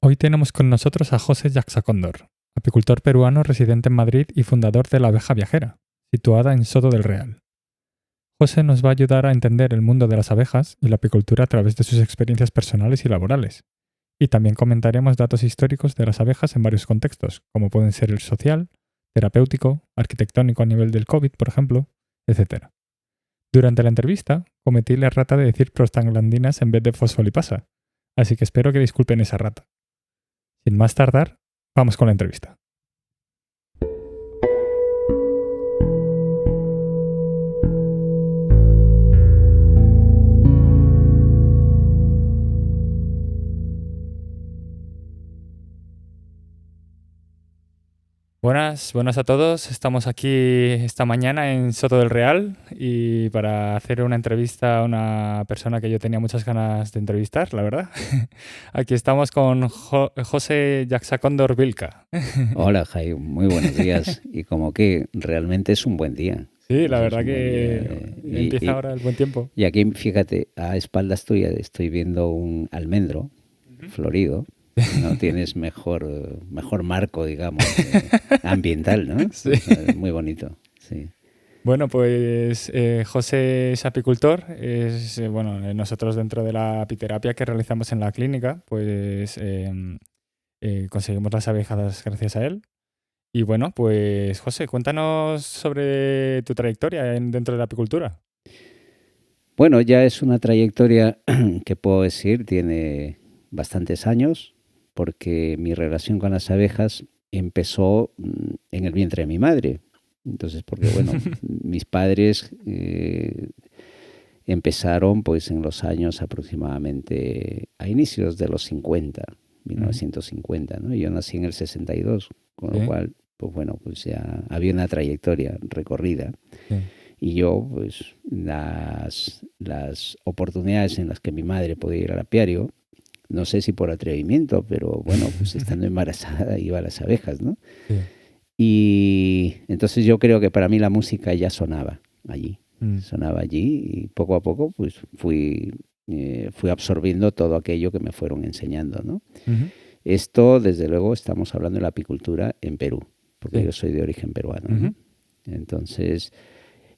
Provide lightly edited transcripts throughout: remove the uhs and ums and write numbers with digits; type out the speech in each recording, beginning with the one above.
Hoy tenemos con nosotros a José Yaxacóndor, apicultor peruano residente en Madrid y fundador de La Abeja Viajera, situada en Soto del Real. José nos va a ayudar a entender el mundo de las abejas y la apicultura a través de sus experiencias personales y laborales. Y también comentaremos datos históricos de las abejas en varios contextos, como pueden ser el social, terapéutico, arquitectónico a nivel del COVID, por ejemplo, etc. Durante la entrevista, cometí la errata de decir prostaglandinas en vez de fosfolipasa, así que espero que disculpen esa rata. Sin más tardar, vamos con la entrevista. Buenas a todos. Estamos aquí esta mañana en Soto del Real y para hacer una entrevista a una persona que yo tenía muchas ganas de entrevistar, la verdad. Aquí estamos con José Yaxacóndor Vilca. Hola, Jai, muy buenos días. Y como que realmente es un buen día. Sí, la Eso es verdad un buen que día. empieza ahora el buen tiempo. Y aquí, fíjate, a espaldas tuyas estoy viendo un almendro florido. No tienes mejor marco, digamos, ambiental, ¿no? Sí. O sea, muy bonito, sí. Bueno, pues José es apicultor. Nosotros dentro de la apiterapia que realizamos en la clínica, pues conseguimos las abejas gracias a él. Y bueno, pues José, cuéntanos sobre tu trayectoria dentro de la apicultura. Bueno, ya es una trayectoria que puedo decir, tiene bastantes años, porque mi relación con las abejas empezó en el vientre de mi madre. Entonces, porque bueno, mis padres empezaron pues en los años aproximadamente a inicios de los 50, 1950, ¿no? Yo nací en el 62, con lo cual, pues bueno, pues ya había una trayectoria recorrida. Sí. Y yo, pues las oportunidades en las que mi madre podía ir al apiario, no sé si por atrevimiento, pero bueno, pues estando embarazada iba a las abejas, ¿no? Sí. Y entonces yo creo que para mí la música ya sonaba allí. Sonaba allí y poco a poco pues fui absorbiendo todo aquello que me fueron enseñando, ¿no? Esto, desde luego, estamos hablando de la apicultura en Perú, porque yo soy de origen peruano, ¿no? Entonces,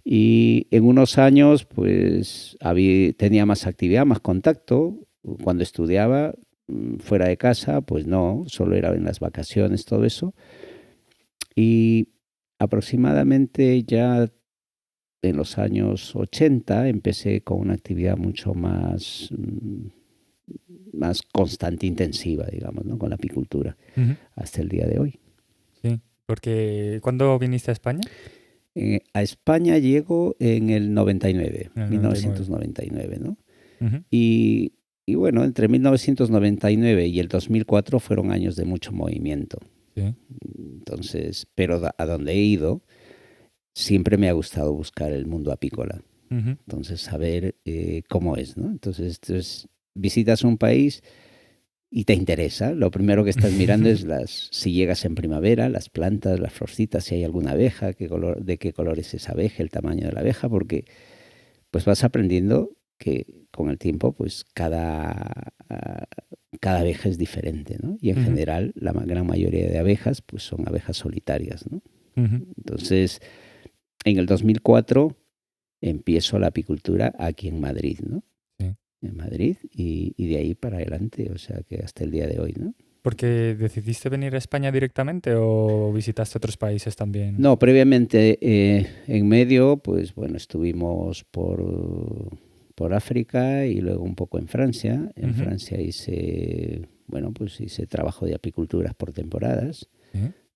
y en unos años pues tenía más actividad, más contacto. Cuando estudiaba fuera de casa, pues no, solo era en las vacaciones, todo eso. Y aproximadamente ya en los años 80 empecé con una actividad mucho más constante, intensiva, digamos, ¿no? Con la apicultura, hasta el día de hoy. Sí, porque ¿cuándo viniste a España? A España llego en el 99, En el 1999, ¿no? Y bueno, entre 1999 y el 2004 fueron años de mucho movimiento. Sí. Entonces, pero a donde he ido, siempre me ha gustado buscar el mundo apícola. Entonces, saber cómo es, ¿no? Entonces, visitas un país y te interesa. Lo primero que estás mirando es si llegas en primavera, las plantas, las florcitas, si hay alguna abeja, de qué color es esa abeja, el tamaño de la abeja, porque pues vas aprendiendo que con el tiempo pues cada abeja es diferente, ¿no? Y en general la gran mayoría de abejas pues son abejas solitarias, ¿no? Entonces, en el 2004 empiezo la apicultura aquí en Madrid, ¿no? Sí. En Madrid y de ahí para adelante, o sea que hasta el día de hoy, ¿no? ¿Porque decidiste venir a España directamente o visitaste otros países también? No, previamente en medio, pues bueno, estuvimos por África y luego un poco en Francia. En Francia hice trabajo de apiculturas por temporadas,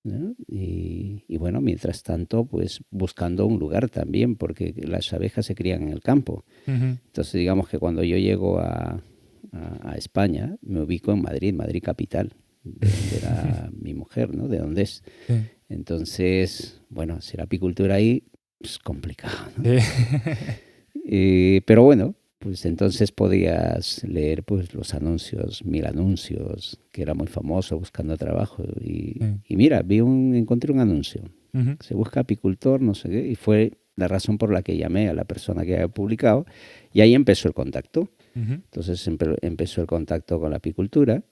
¿no? Y bueno, mientras tanto, pues buscando un lugar también, porque las abejas se crían en el campo. Entonces, digamos que cuando yo llego a España, me ubico en Madrid, Madrid capital, de donde era mi mujer, ¿no? De donde es. Sí. Entonces, bueno, hacer apicultura ahí es complicado, ¿no? Sí. Pero bueno, pues entonces podías leer pues los anuncios, 1000 anuncios, que era muy famoso buscando trabajo. Y mira, encontré un anuncio. Se busca apicultor, no sé qué, y fue la razón por la que llamé a la persona que había publicado, y ahí empezó el contacto. Entonces empezó el contacto con la apicultura.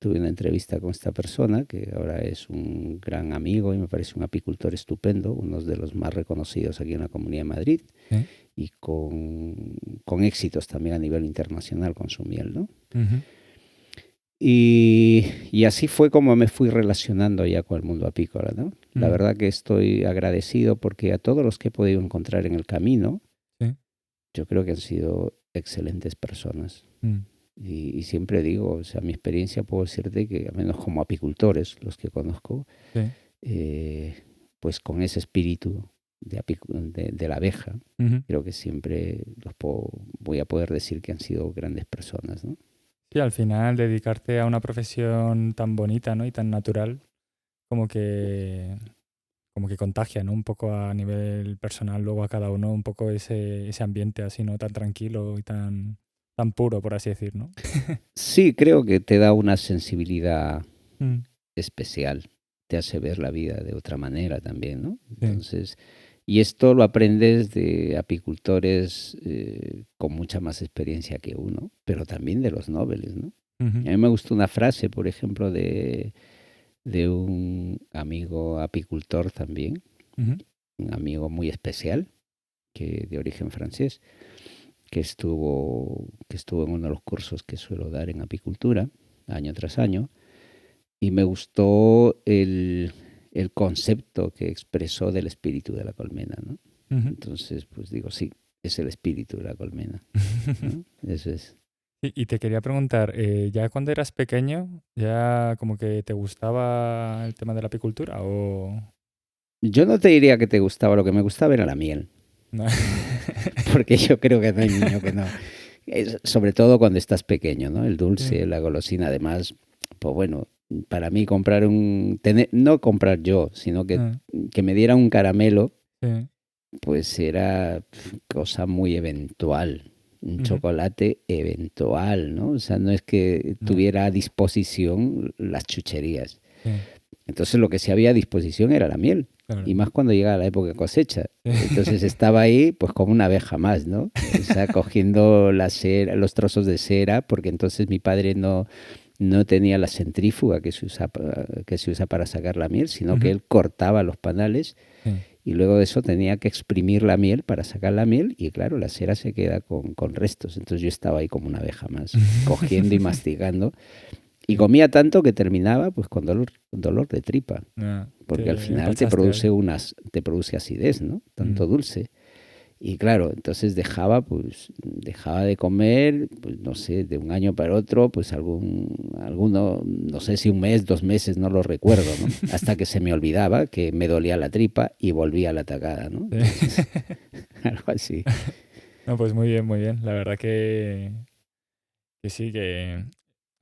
tuve una entrevista con esta persona, que ahora es un gran amigo y me parece un apicultor estupendo, uno de los más reconocidos aquí en la Comunidad de Madrid, ¿Sí? y con éxitos también a nivel internacional con su miel, ¿no? Ujú. Y así fue como me fui relacionando ya con el mundo apícola, ¿no? La Mm. verdad que estoy agradecido porque a todos los que he podido encontrar en el camino, Sí. yo creo que han sido excelentes personas. Mm. Y siempre digo, o sea, mi experiencia puedo decirte que, al menos como apicultores, los que conozco, Sí. pues con ese espíritu de la abeja, Ujú. creo que siempre voy a poder decir que han sido grandes personas, ¿no? Sí, al final dedicarte a una profesión tan bonita, ¿no? Y tan natural, como que, como que contagia, ¿no? Un poco a nivel personal, luego a cada uno, un poco ese ambiente así, ¿no? Tan tranquilo y tan puro, por así decir, ¿no? Sí, creo que te da una sensibilidad Mm. especial, te hace ver la vida de otra manera también, ¿no? Sí. Entonces, y esto lo aprendes de apicultores con mucha más experiencia que uno, pero también de los nobles, ¿no? Ujú. A mí me gustó una frase, por ejemplo, de un amigo apicultor también, Ujú. un amigo muy especial, que de origen francés, que estuvo en uno de los cursos que suelo dar en apicultura, año tras año, y me gustó el concepto que expresó del espíritu de la colmena, ¿no? Ujú. Entonces, pues digo, sí, es el espíritu de la colmena, ¿no? Eso es. Y te quería preguntar, ¿ya cuando eras pequeño, ya como que te gustaba el tema de la apicultura o...? Yo no te diría que te gustaba, lo que me gustaba era la miel, No. porque yo creo que no hay niño que no. Sobre todo cuando estás pequeño, ¿no? El Sí. dulce, la golosina, además, pues bueno, para mí no comprar yo, sino Ah, que me dieran un caramelo, sí. pues era cosa muy eventual, un Ujú. chocolate eventual, ¿no? O sea, no es que Ya, tuviera a disposición las chucherías. sí, Entonces lo que sí había a disposición era la miel, claro. y más cuando llegaba la época de cosecha. Entonces estaba ahí pues como una abeja más, ¿no? O sea, cogiendo la cera, los trozos de cera, porque entonces mi padre no tenía la centrífuga que se usa para sacar la miel, sino que Ujú. él cortaba los panales Sí. y luego de eso tenía que exprimir la miel para sacar la miel y claro, la cera se queda con restos. Entonces yo estaba ahí como una abeja más, cogiendo y masticando. Y Sí. comía tanto que terminaba pues con dolor de tripa, Ah, porque al te final empachaste ahí. te produce acidez, ¿no? Mm. Tanto dulce. Y claro, entonces dejaba de comer, pues no sé, de un año para otro, pues alguno, no sé si un mes, 2 meses, no lo recuerdo, ¿no? Hasta que se me olvidaba que me dolía la tripa y volvía a la tacada, ¿no? Sí. Entonces, algo así. No, pues muy bien, muy bien. La verdad que sí, que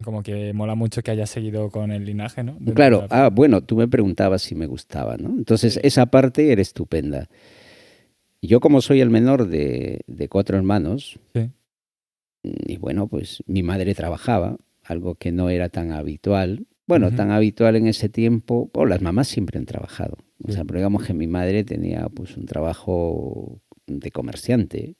como que mola mucho que hayas seguido con el linaje, ¿no? Dentro de Claro, la apicultura. bueno, tú me preguntabas si me gustaba, ¿no? Entonces, Sí, esa parte era estupenda. Yo como soy el menor de 4 hermanos, sí. y bueno, pues mi madre trabajaba, algo que no era tan habitual. Bueno, Ujú. tan habitual en ese tiempo, las mamás siempre han trabajado. O Sí. sea, pero digamos que mi madre tenía pues un trabajo de comerciante,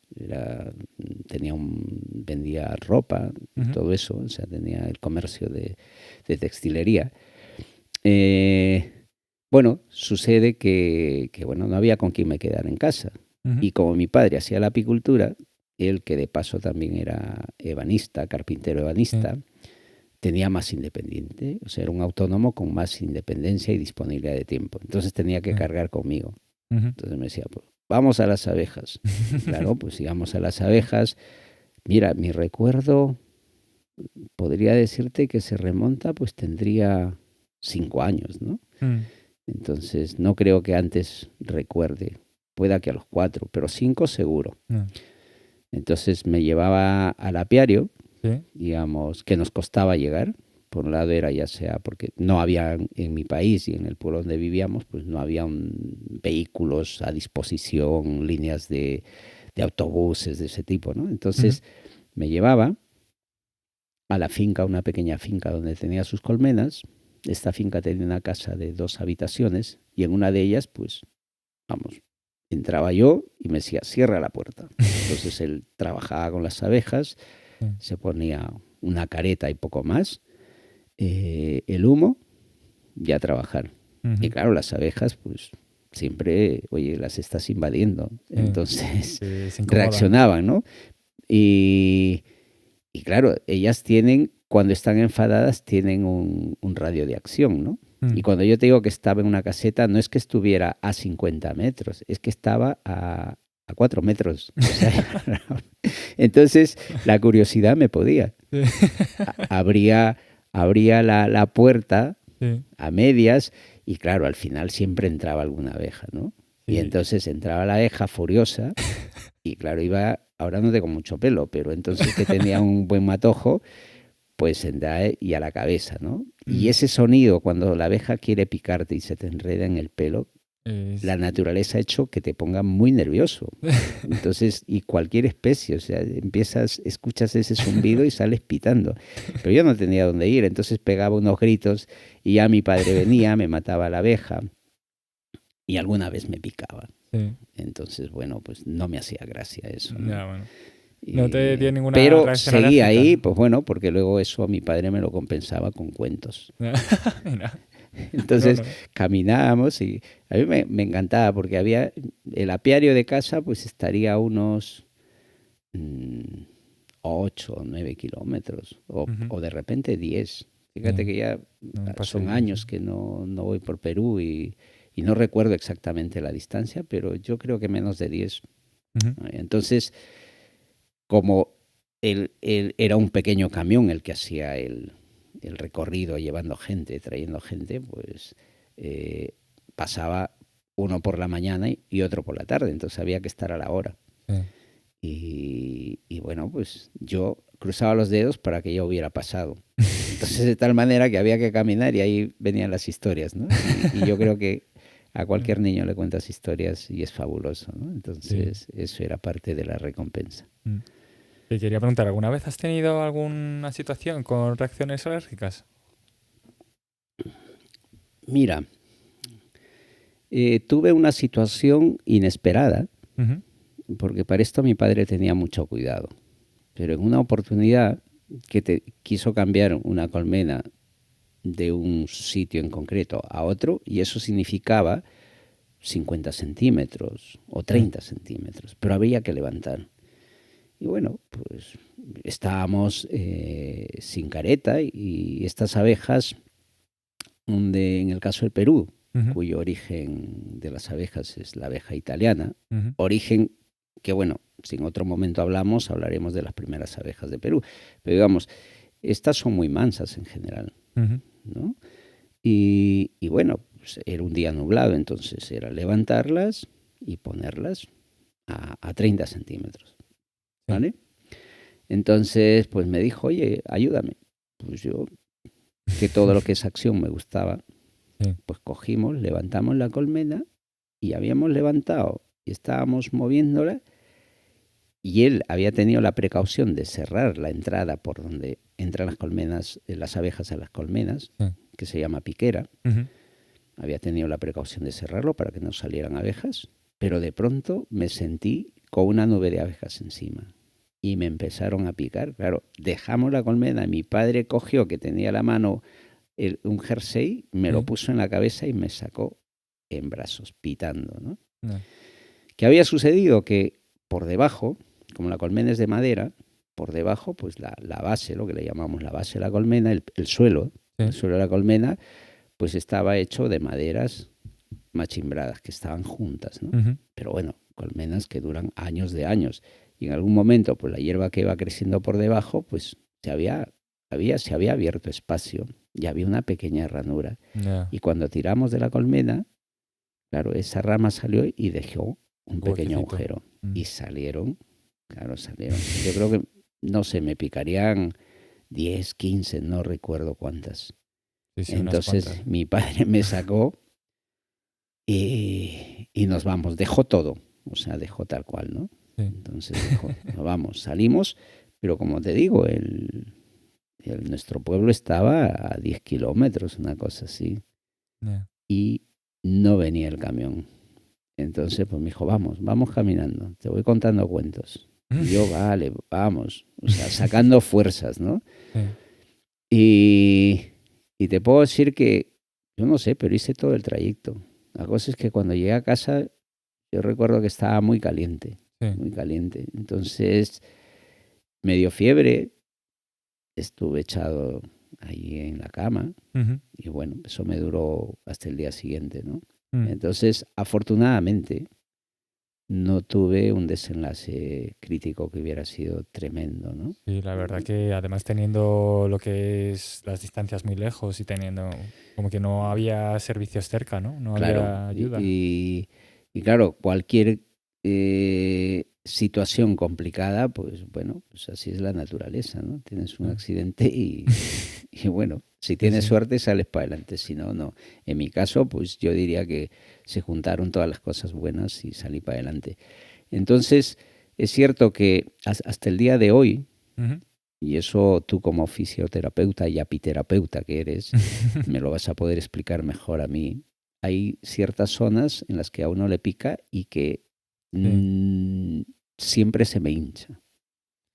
vendía ropa y Ujú. todo eso, o sea, tenía el comercio de textilería. Eh, bueno, sucede que, bueno, no había con quién me quedar en casa. Ujú. Y como mi padre hacía la apicultura, él que de paso también era ebanista, carpintero Sí. ebanista, tenía más independiente, o sea, era un autónomo con más independencia y disponibilidad de tiempo. Entonces tenía que Sí. cargar conmigo. Ujú. Entonces me decía, pues, vamos a las abejas. Y claro, pues íbamos a las abejas. Mira, mi recuerdo, podría decirte que se remonta, pues tendría 5 años, ¿no? Mm. Entonces, no creo que antes recuerde, pueda que a los 4, pero 5 seguro. Ah, Entonces me llevaba al apiario, sí. digamos, que nos costaba llegar. Por un lado era ya sea porque no había en mi país y en el pueblo donde vivíamos, pues no había vehículos a disposición, líneas de autobuses de ese tipo, ¿no? Ujú. Entonces me llevaba a la finca, una pequeña finca donde tenía sus colmenas. Esta finca tenía una casa de 2 habitaciones y en una de ellas, pues, vamos, entraba yo y me decía, cierra la puerta. Entonces él trabajaba con las abejas, Sí. se ponía una careta y poco más, el humo y a trabajar. Y claro, las abejas, pues siempre, oye, las estás invadiendo. Entonces reaccionaban, ¿no? Y claro, ellas tienen, cuando están enfadadas, tienen un radio de acción, ¿no? Y cuando yo te digo que estaba en una caseta, no es que estuviera a 50 metros, es que estaba a 4 metros. O sea, entonces, la curiosidad me podía. Abría la puerta a medias y claro, al final siempre entraba alguna abeja, ¿no? Y entonces entraba la abeja furiosa y claro, iba, ahora no tengo mucho pelo, pero entonces que tenía un buen matojo, pues entra y a la cabeza, ¿no? Y ese sonido cuando la abeja quiere picarte y se te enreda en el pelo, la naturaleza ha hecho que te ponga muy nervioso. Entonces, y cualquier especie, o sea, escuchas ese zumbido y sales pitando. Pero yo no tenía dónde ir, entonces pegaba unos gritos y ya mi padre venía, me mataba a la abeja y alguna vez me picaba. Entonces, bueno, pues no me hacía gracia eso, ¿no? Ya, bueno. No te dio ninguna pero reacción seguí alérgica. ahí, pues bueno, porque luego eso a mi padre me lo compensaba con cuentos. Entonces caminábamos y a mí me encantaba porque había el apiario de casa, pues estaría a unos 8 o 9 kilómetros o de repente 10. Fíjate que ya son años que no voy por Perú y no recuerdo exactamente la distancia, pero yo creo que menos de 10. Entonces, como era un pequeño camión el que hacía el recorrido llevando gente, trayendo gente, pues pasaba uno por la mañana y otro por la tarde, entonces había que estar a la hora. Y bueno, pues yo cruzaba los dedos para que ya hubiera pasado. Entonces de tal manera que había que caminar y ahí venían las historias, ¿no? Y yo creo que a cualquier niño le cuentas historias y es fabuloso, ¿no? Entonces eso era parte de la recompensa. Te quería preguntar, ¿alguna vez has tenido alguna situación con reacciones alérgicas? Mira, tuve una situación inesperada, porque para esto mi padre tenía mucho cuidado. Pero en una oportunidad que quiso cambiar una colmena de un sitio en concreto a otro, y eso significaba 50 centímetros o 30 centímetros, pero había que levantar. Y bueno, pues estábamos sin careta y estas abejas, en el caso del Perú, cuyo origen de las abejas es la abeja italiana, origen que bueno, si en otro momento hablaremos de las primeras abejas de Perú, pero digamos, estas son muy mansas en general, ¿no? Y bueno, pues era un día nublado, entonces era levantarlas y ponerlas a 30 centímetros. ¿Vale? Entonces, pues me dijo, oye, ayúdame. Pues yo, que todo lo que es acción me gustaba, pues cogimos, levantamos la colmena y habíamos levantado y estábamos moviéndola y él había tenido la precaución de cerrar la entrada por donde entran las colmenas, las abejas a las colmenas, que se llama piquera. Había tenido la precaución de cerrarlo para que no salieran abejas, pero de pronto me sentí con una nube de abejas encima. Y me empezaron a picar. Claro, dejamos la colmena. Mi padre cogió, que tenía a la mano un jersey, me lo puso en la cabeza y me sacó en brazos, pitando, ¿no? ¿Qué había sucedido? Que por debajo, como la colmena es de madera, por debajo, pues la base, lo que le llamamos la base de la colmena, el suelo, el suelo de la colmena, pues estaba hecho de maderas machimbradas, que estaban juntas, ¿no? Pero bueno, colmenas que duran años de años. Y en algún momento, pues la hierba que iba creciendo por debajo, pues se había abierto espacio y había una pequeña ranura. Y cuando tiramos de la colmena, claro, esa rama salió y dejó un pequeño agujero. Y salieron. Yo creo que, no sé, me picarían 10, 15, no recuerdo cuántas. Entonces mi padre me sacó y nos vamos. Dejó todo, o sea, dejó tal cual, ¿no? Entonces dijo, vamos, salimos, pero como te digo, nuestro pueblo estaba a 10 kilómetros, una cosa así, y no venía el camión. Entonces pues me dijo, vamos caminando, te voy contando cuentos. Y yo, vale, vamos, o sea, sacando fuerzas, ¿no? Y Y te puedo decir que, yo no sé, pero hice todo el trayecto. La cosa es que cuando llegué a casa, yo recuerdo que estaba muy caliente, Sí. muy caliente. Entonces me dio fiebre, estuve echado ahí en la cama Ujú. y bueno, eso me duró hasta el día siguiente, ¿no? Mm. Entonces, afortunadamente, no tuve un desenlace crítico que hubiera sido tremendo, ¿no? Sí, la verdad que además teniendo lo que es las distancias muy lejos y teniendo como que no había servicios cerca, ¿no? No Claro, había ayuda. y claro, cualquier situación complicada, pues bueno, pues así es la naturaleza, ¿no? Tienes un Mm. accidente y bueno, si Sí, tienes sí. suerte sales para adelante, si no, no. En mi caso, pues yo diría que se juntaron todas las cosas buenas y salí para adelante. Entonces, es cierto que hasta el día de hoy, Ujú. y eso tú como fisioterapeuta y apiterapeuta que eres, me lo vas a poder explicar mejor a mí. Hay ciertas zonas en las que a uno le pica y que Sí. mm, siempre se me hincha.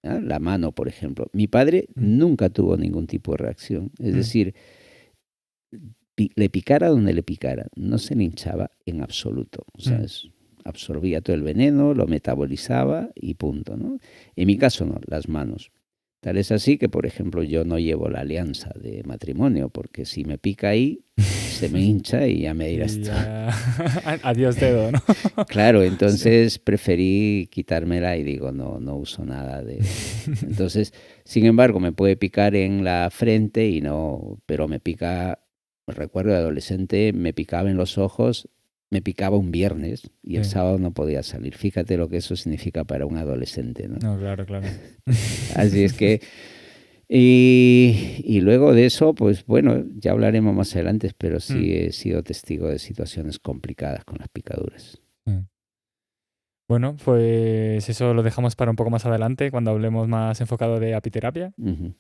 ¿Ah? La mano, por ejemplo. Mi padre Mm. nunca tuvo ningún tipo de reacción. Es Mm. decir, le picara donde le picara, no se le hinchaba en absoluto. O sea, Mm. absorbía todo el veneno, lo metabolizaba y punto, ¿no? En mi caso no, las manos. Tal es así que, por ejemplo, yo no llevo la alianza de matrimonio, porque si me pica ahí, se me hincha y ya me dirás Y tú. ya... Adiós dedo, ¿no? Claro, Sí. entonces preferí quitármela y digo, no, no uso nada de... Entonces, sin embargo, me puede picar en la frente y no, pero me pica, recuerdo de adolescente, me picaba en los ojos, me picaba un viernes y el Sí. sábado no podía salir. Fíjate lo que eso significa para un adolescente, ¿no? No, claro, claro. Así es que, y luego de eso, pues bueno, ya hablaremos más adelante, pero Mm. sí he sido testigo de situaciones complicadas con las picaduras. Mm. Bueno, pues eso lo dejamos para un poco más adelante, cuando hablemos más enfocado de apiterapia. Ujú.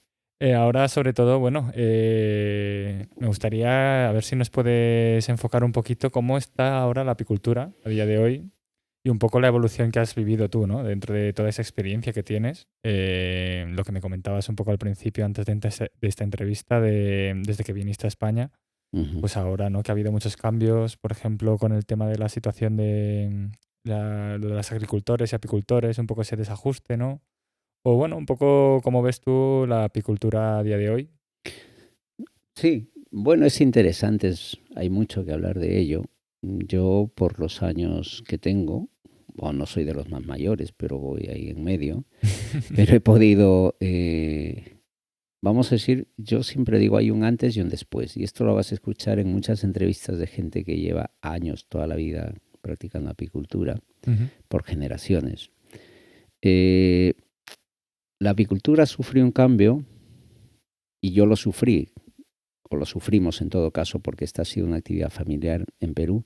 Ahora, sobre todo, bueno, me gustaría a ver si nos puedes enfocar un poquito cómo está ahora la apicultura a día de hoy y un poco la evolución que has vivido tú, ¿no? Dentro de toda esa experiencia que tienes. Lo que me comentabas un poco al principio, antes de esta entrevista, desde que viniste a España, Ujú. pues ahora, ¿no? Que ha habido muchos cambios, por ejemplo, con el tema de la situación de, lo de los agricultores y apicultores, un poco ese desajuste, ¿no? O bueno, un poco cómo ves tú la apicultura a día de hoy. Sí, bueno, es interesante, hay mucho que hablar de ello. Yo, por los años que tengo, bueno, no soy de los más mayores, pero voy ahí en medio, pero he podido, vamos a decir, yo siempre digo hay un antes y un después, y esto lo vas a escuchar en muchas entrevistas de gente que lleva años, toda la vida practicando apicultura, Ujú. por generaciones. Eh, la apicultura sufrió un cambio y yo lo sufrí, o lo sufrimos en todo caso, porque esta ha sido una actividad familiar en Perú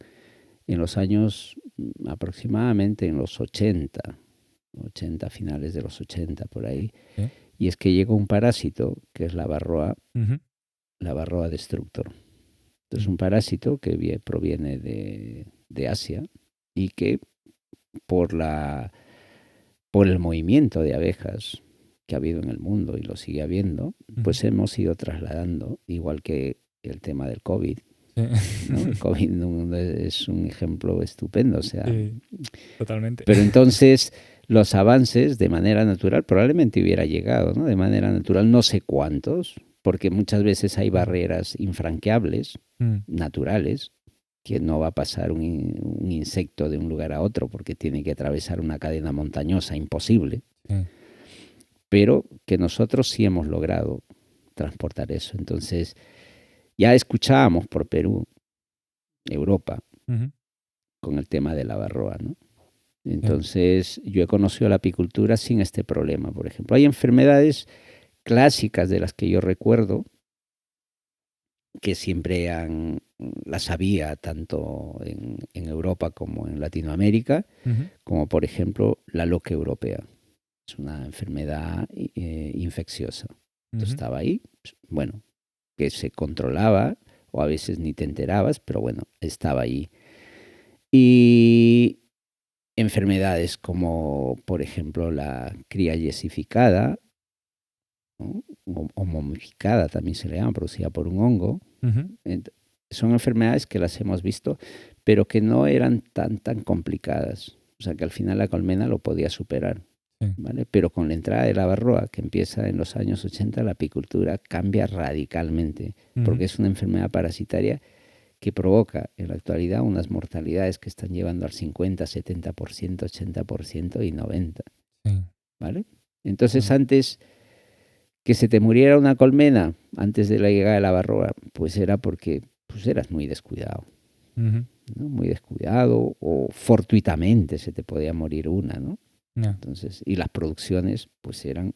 en los años aproximadamente en los 80 finales de los 80 por ahí. Sí. Y es que llegó un parásito que es Ujú. la varroa destructor. Entonces, Mm. un parásito que proviene de Asia y que por, por el movimiento de abejas que ha habido en el mundo y lo sigue habiendo, Ujú. pues hemos ido trasladando, igual que el tema del COVID, Sí. ¿no? El COVID es un ejemplo estupendo, o sea, Sí, totalmente. pero entonces los avances de manera natural probablemente hubiera llegado, ¿no? De manera natural, no sé cuántos, porque muchas veces hay Ujú. barreras infranqueables, Mm. naturales, que no va a pasar un insecto de un lugar a otro porque tiene que atravesar una cadena montañosa imposible, Sí. pero que nosotros sí hemos logrado transportar eso. Entonces, ya escuchábamos por Perú, Europa, Ujú. con el tema de la varroa, ¿no? Sí. Entonces, yo he conocido la apicultura sin este problema, por ejemplo. Hay enfermedades clásicas de las que yo recuerdo que siempre las había tanto en Europa como en Latinoamérica, Ujú. como por ejemplo la loque europea. Es una enfermedad infecciosa. Entonces Ujú. estaba ahí, bueno, que se controlaba o a veces ni te enterabas, pero bueno, estaba ahí. Y enfermedades como, por ejemplo, la cría yesificada ¿no? O momificada también se le llama, producida por un hongo. Ujú. Son enfermedades que las hemos visto, pero que no eran tan complicadas. O sea, que al final la colmena lo podía superar. Sí. ¿Vale? Pero con la entrada de la varroa, que empieza en los años 80, la apicultura cambia radicalmente, porque es una enfermedad parasitaria que provoca en la actualidad unas mortalidades que están llevando al 50, 70%, 80% y 90%. Sí. ¿Vale? Entonces, antes que se te muriera una colmena, antes de la llegada de la varroa, pues era porque pues eras muy descuidado. Ujú. ¿No? Muy descuidado, o fortuitamente se te podía morir una, ¿no? Yeah. Entonces, y las producciones pues eran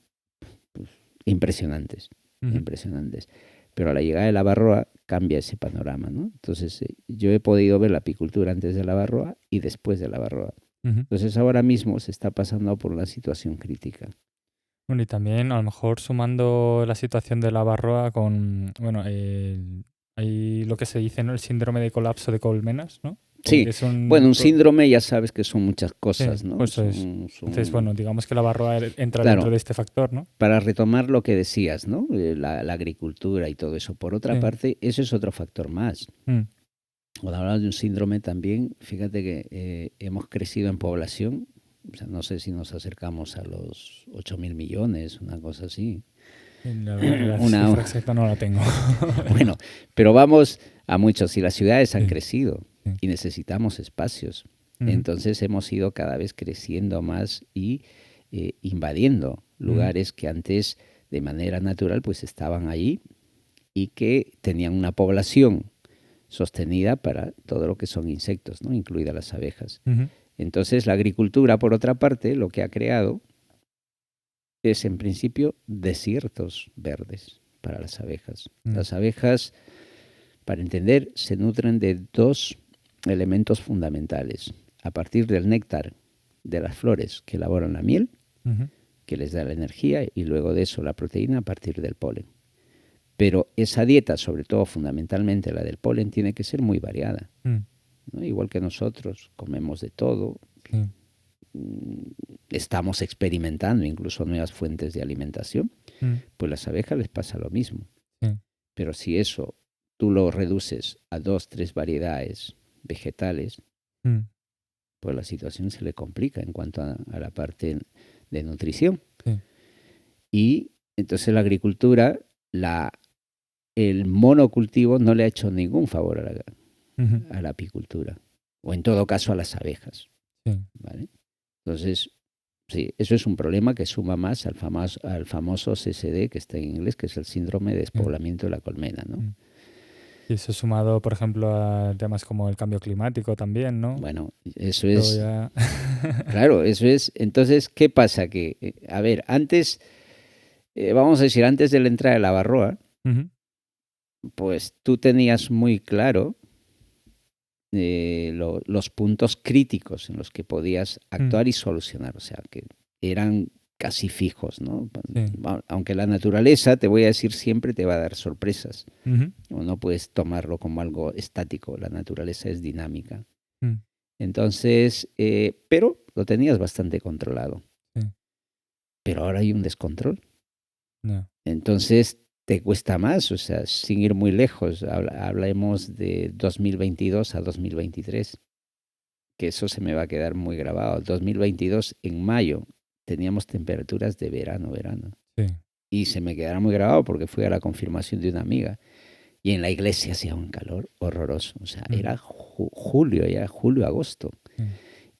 pues, impresionantes, Ujú. impresionantes. Pero a la llegada de la varroa cambia ese panorama, ¿no? Entonces, yo he podido ver la apicultura antes de la varroa y después de la varroa. Ujú. Entonces, ahora mismo se está pasando por una situación crítica. Bueno, y también a lo mejor sumando la situación de la varroa con, bueno, hay lo que se dice, ¿no? El síndrome de colapso de colmenas, ¿no? Sí, Es bueno, un síndrome ya sabes que son muchas Sí, cosas, ¿no? pues eso es. Entonces, bueno, digamos que la varroa entra dentro Claro, de este factor, ¿no? para retomar lo que decías, ¿no? La agricultura y todo eso. Por otra Sí. parte, eso es otro factor más. Mm. Cuando hablamos de un síndrome también, fíjate que hemos crecido en población, o sea, no sé si nos acercamos a los 8.000 millones, una cosa así. La Una, cifra exacta no la tengo. bueno, pero vamos a muchos y las ciudades han Sí, crecido sí. y necesitamos espacios. Ujú. Entonces hemos ido cada vez creciendo más y invadiendo lugares que antes de manera natural pues estaban allí y que tenían una población sostenida para todo lo que son insectos, ¿no? Incluidas las abejas. Ujú. Entonces, la agricultura, por otra parte, lo que ha creado es, en principio, desiertos verdes para las abejas. Las abejas, para entender, se nutren de dos elementos fundamentales. A partir del néctar de las flores que elaboran la miel, Ujú. que les da la energía, y luego de eso la proteína a partir del polen. Pero esa dieta, sobre todo fundamentalmente la del polen, tiene que ser muy variada. Mm. ¿No? Igual que nosotros, comemos de todo, Sí. estamos experimentando incluso nuevas fuentes de alimentación, Mm. pues a las abejas les pasa lo mismo. Sí. Pero si eso tú lo reduces a 2, 3 variedades vegetales, Mm. pues la situación se le complica en cuanto a la parte de nutrición. Sí. Y entonces la agricultura, el monocultivo no le ha hecho ningún favor Ujú. a la apicultura, o en todo caso a las abejas. Sí. ¿Vale? Entonces, sí, eso es un problema que suma más al famoso CSD, que está en inglés, que es el síndrome de despoblamiento de la colmena, ¿no? Mm. Y eso sumado, por ejemplo, a temas como el cambio climático también, ¿no? Bueno, eso Todo es, ya... claro, eso es. Entonces, ¿qué pasa? Que, a ver, antes, vamos a decir, antes de la entrada de la varroa, Ujú. pues tú tenías muy claro los puntos críticos en los que podías actuar y solucionar, o sea, que eran casi fijos, ¿no? Sí. Aunque la naturaleza, te voy a decir, siempre te va a dar sorpresas. Ujú. No puedes tomarlo como algo estático, la naturaleza es dinámica. Mm. Entonces, pero lo tenías bastante controlado. Sí. Pero ahora hay un descontrol. No. Entonces, te cuesta más, o sea, sin ir muy lejos, hablemos de 2022 a 2023, que eso se me va a quedar muy grabado. 2022, en mayo, teníamos temperaturas de verano. Sí. Y se me quedará muy grabado porque fui a la confirmación de una amiga. Y en la iglesia hacía un calor horroroso. O sea, era julio, agosto. Sí.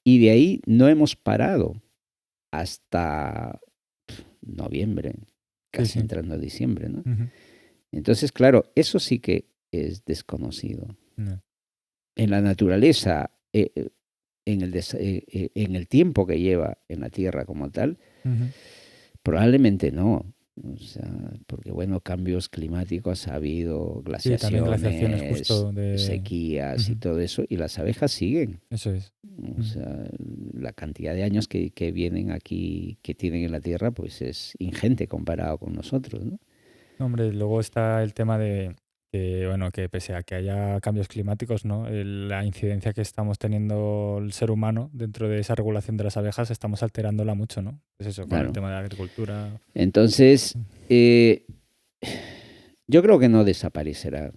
Y de ahí no hemos parado hasta noviembre, casi Sí. entrando a diciembre, ¿no? Ujú. Entonces, claro, eso sí que es desconocido. No. En la naturaleza, en el tiempo que lleva en la Tierra como tal, Ujú. probablemente no. O sea, porque bueno, cambios climáticos ha habido, Sí, también glaciaciones glaciaciones, justo de... sequías y Ujú. todo eso, y las abejas siguen. Eso es. O sea, la cantidad de años que vienen aquí, que tienen en la Tierra, pues es ingente comparado con nosotros, ¿no? Hombre, luego está el tema de que pese a que haya cambios climáticos, ¿no? La incidencia que estamos teniendo el ser humano dentro de esa regulación de las abejas, estamos alterándola mucho, ¿no? Pues eso, con el Claro. tema de la agricultura. Entonces, yo creo que no desaparecerá,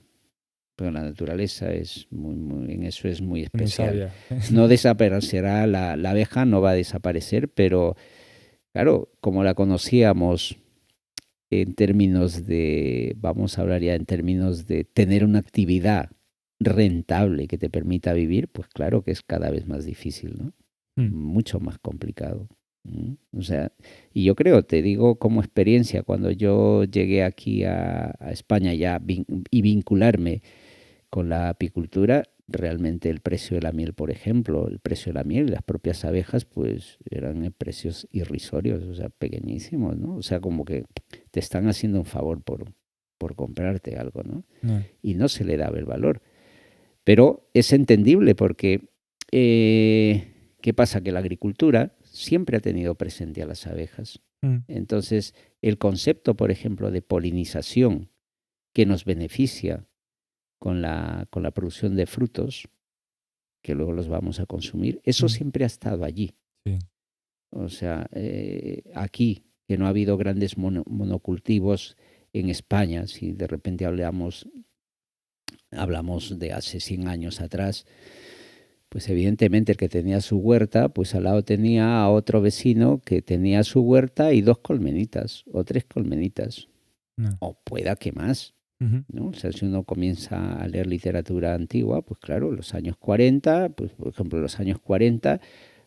pero la naturaleza en eso es muy Muy especial. sabia. No desaparecerá, la abeja no va a desaparecer, pero claro, como la conocíamos en términos de, vamos a hablar ya en términos de tener una actividad rentable que te permita vivir, pues claro que es cada vez más difícil, ¿no? Mucho más complicado. O sea, y yo creo, te digo como experiencia, cuando yo llegué aquí a España ya y vincularme con la apicultura, realmente el precio de la miel, por ejemplo, el precio de la miel, las propias abejas, pues eran en precios irrisorios, o sea, pequeñísimos, ¿no? O sea, como que te están haciendo un favor por comprarte algo, ¿no? Y no se le daba el valor. Pero es entendible porque, ¿qué pasa? Que la agricultura siempre ha tenido presente a las abejas. Entonces, el concepto, por ejemplo, de polinización que nos beneficia con la producción de frutos, que luego los vamos a consumir, eso siempre ha estado allí. Sí. O sea, aquí, que no ha habido grandes monocultivos en España, si de repente hablamos de hace 100 años atrás, pues evidentemente el que tenía su huerta, pues al lado tenía a otro vecino que tenía su huerta y 2 colmenitas o 3 colmenitas, o pueda que más. ¿No? O sea, si uno comienza a leer literatura antigua, pues claro, los años 40, pues por ejemplo, los años 40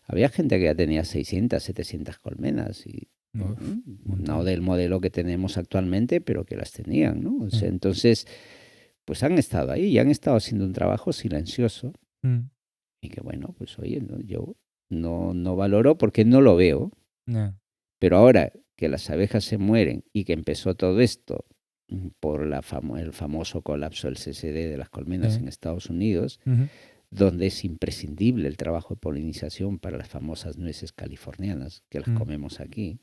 había gente que ya tenía 600, 700 colmenas, y no del modelo que tenemos actualmente, pero que las tenían, ¿no? O sea, entonces, pues han estado ahí y han estado haciendo un trabajo silencioso y que bueno, pues oye, ¿no? Yo no valoro porque no lo veo, pero ahora que las abejas se mueren y que empezó todo esto por el famoso colapso del CCD de las colmenas en Estados Unidos, donde es imprescindible el trabajo de polinización para las famosas nueces californianas, que las comemos aquí.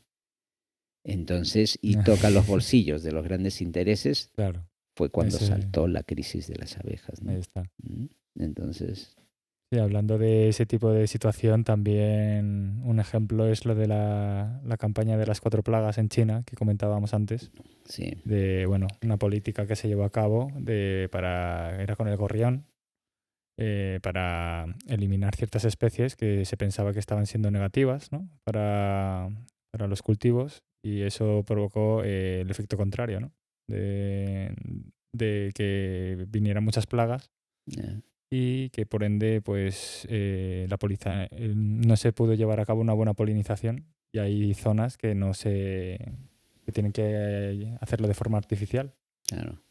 Entonces, y toca los bolsillos de los grandes intereses, fue cuando saltó la crisis de las abejas, ¿no? Ahí está. Entonces... Sí, hablando de ese tipo de situación, también un ejemplo es lo de la campaña de las 4 plagas en China, que comentábamos antes. Sí. De, bueno, una política que se llevó a cabo era con el gorrión, para eliminar ciertas especies que se pensaba que estaban siendo negativas, ¿no? para los cultivos, y eso provocó el efecto contrario, ¿no? De que vinieran muchas plagas. Y que por ende pues no se pudo llevar a cabo una buena polinización, y hay zonas que que tienen que hacerlo de forma artificial. Claro.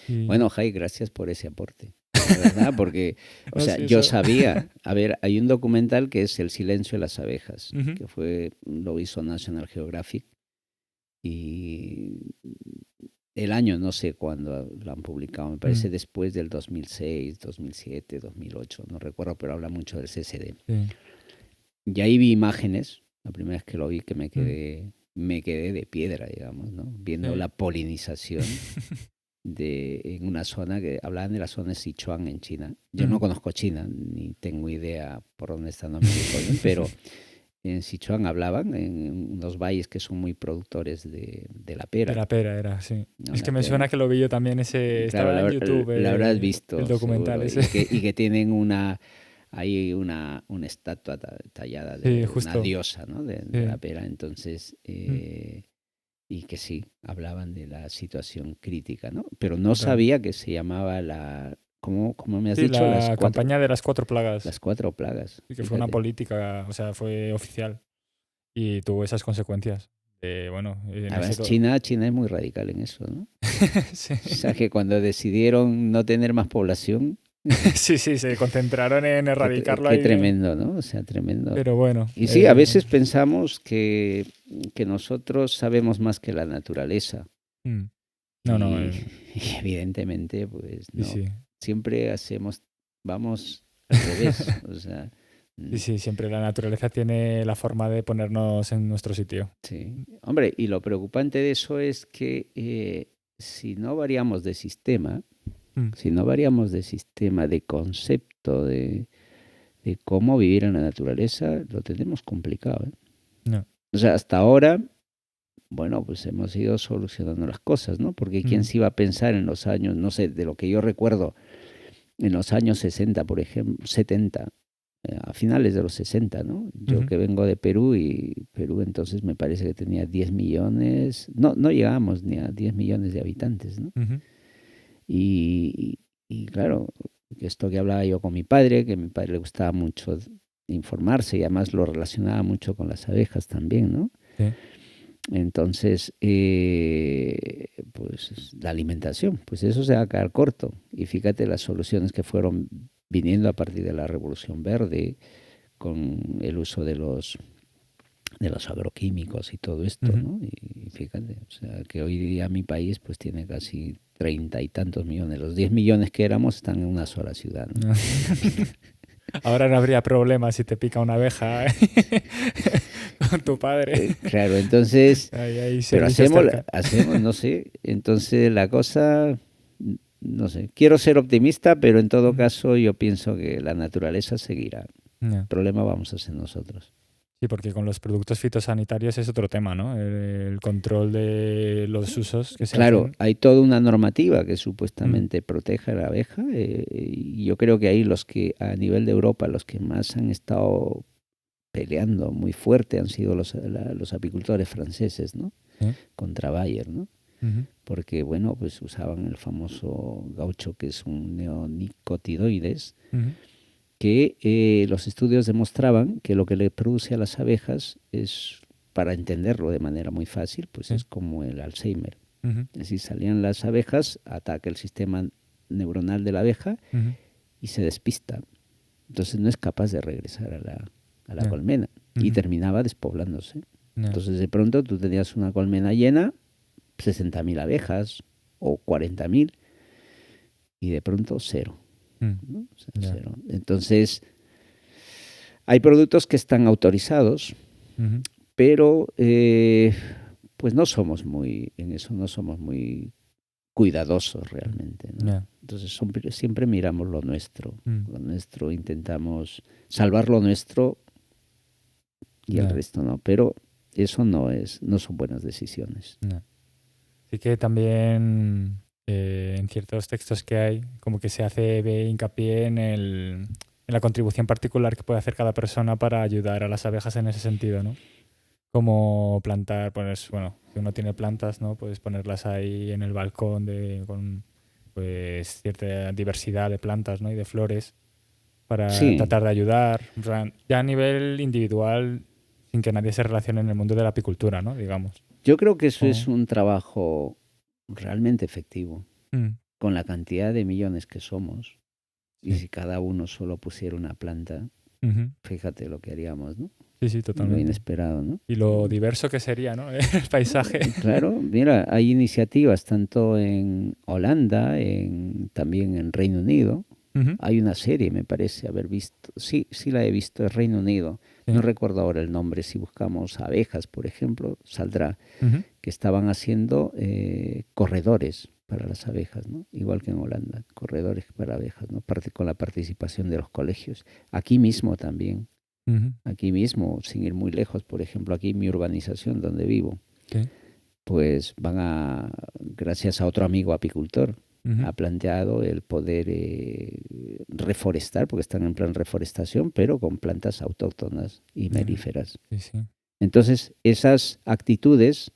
Bueno, Jai, gracias por ese aporte, la verdad, porque, o sea, yo sabía, a ver, hay un documental que es El silencio de las abejas, que lo hizo National Geographic, y el año no sé cuándo lo han publicado, me parece después del 2006, 2007, 2008, no recuerdo, pero habla mucho del CCD. Y ahí vi imágenes, la primera vez que lo vi, que me quedé de piedra, digamos, ¿no? Viendo la polinización en una zona que hablaban de la zona de Sichuan en China. Yo no conozco China, ni tengo idea por dónde están los pero en Sichuan hablaban, en unos valles que son muy productores de la pera. De la pera era, sí. No, es que me suena que lo vi yo también estaba en YouTube. Lo habrás visto, el documental ese. Y que tienen una estatua tallada de una diosa, ¿no? de la pera. Entonces, y que sí, hablaban de la situación crítica, ¿no? Pero no sabía que se llamaba ¿cómo me has dicho? La campaña de las 4 plagas. Las 4 plagas. Y que fue una política, o sea, fue oficial y tuvo esas consecuencias. Además, China es muy radical en eso, ¿no? Sí. O sea, que cuando decidieron no tener más población... sí, se concentraron en erradicarlo. Qué tremendo, ¿no? O sea, tremendo. Pero bueno. Y sí, a veces pensamos que nosotros sabemos más que la naturaleza. No. Y evidentemente, pues no. Sí. Siempre vamos al revés. O sea... Sí, siempre la naturaleza tiene la forma de ponernos en nuestro sitio. Sí. Hombre, y lo preocupante de eso es que si no variamos de sistema, Mm. si no variamos de sistema, de concepto, de cómo vivir en la naturaleza, lo tenemos complicado, ¿eh? No. O sea, hasta ahora, bueno, pues hemos ido solucionando las cosas, ¿no? Porque quién se iba a pensar en los años, no sé, de lo que yo recuerdo, en los años 60, por ejemplo, 70, a finales de los 60, ¿no? Yo que vengo de Perú, y Perú entonces me parece que tenía 10 millones, no llegábamos ni a 10 millones de habitantes, ¿no? Y claro, esto que hablaba yo con mi padre, que a mi padre le gustaba mucho informarse y además lo relacionaba mucho con las abejas también, ¿no? Sí. Entonces, pues la alimentación, pues eso se va a quedar corto. Y fíjate las soluciones que fueron viniendo a partir de la Revolución Verde, con el uso de los agroquímicos y todo esto, ¿no? Y fíjate, o sea, que hoy día mi país pues tiene casi 30 y tantos millones. Los 10 millones que éramos están en una sola ciudad, ¿no? Ahora no habría problema si te pica una abeja con tu padre. Claro, entonces, pero hacemos, no sé, entonces la cosa, no sé, quiero ser optimista, pero en todo caso yo pienso que la naturaleza seguirá. El problema vamos a ser nosotros. Sí, porque con los productos fitosanitarios es otro tema, ¿no? El control de los usos que se hacen. Hay toda una normativa que supuestamente protege a la abeja, y yo creo que ahí los que a nivel de Europa, los que más han estado peleando muy fuerte han sido los apicultores franceses, ¿no? Contra Bayer, ¿no? Porque, bueno, pues usaban el famoso gaucho, que es un neonicotidoides, que los estudios demostraban que lo que le produce a las abejas es, para entenderlo de manera muy fácil, pues es como el Alzheimer. Es decir, salían las abejas, ataca el sistema neuronal de la abeja y se despista. Entonces no es capaz de regresar a la colmena y terminaba despoblándose. Entonces de pronto tú tenías una colmena llena, 60.000 abejas o 40.000, y de pronto cero. ¿no? O sea, cero. Entonces, hay productos que están autorizados, pero pues no somos muy, en eso no somos muy cuidadosos realmente, ¿no? Entonces siempre miramos lo nuestro, intentamos salvar lo nuestro y el resto no, pero eso no son buenas decisiones. Así que también en ciertos textos que hay, como que se hace hincapié en la contribución particular que puede hacer cada persona para ayudar a las abejas en ese sentido, ¿no? Como plantar, pues bueno, si uno tiene plantas, ¿no? Puedes ponerlas ahí en el balcón con pues cierta diversidad de plantas, ¿no? Y de flores para tratar de ayudar. O sea, ya a nivel individual, sin que nadie se relacione en el mundo de la apicultura, ¿no? Digamos. Yo creo que eso es un trabajo realmente efectivo. Con la cantidad de millones que somos, y si cada uno solo pusiera una planta, fíjate lo que haríamos, ¿no? Sí, totalmente. Lo inesperado, ¿no? Y lo diverso que sería, ¿no? El paisaje. Claro, mira, hay iniciativas tanto en Holanda, también en Reino Unido. Hay una serie, me parece haber visto. Sí la he visto, es Reino Unido. No recuerdo ahora el nombre. Si buscamos abejas, por ejemplo, saldrá que estaban haciendo corredores para las abejas, ¿no? Igual que en Holanda, corredores para abejas, ¿no? Con la participación de los colegios. Aquí mismo también. Aquí mismo, sin ir muy lejos, por ejemplo, aquí en mi urbanización donde vivo, pues gracias a otro amigo apicultor, ha planteado el poder reforestar, porque están en plan reforestación, pero con plantas autóctonas y melíferas. Entonces, esas actitudes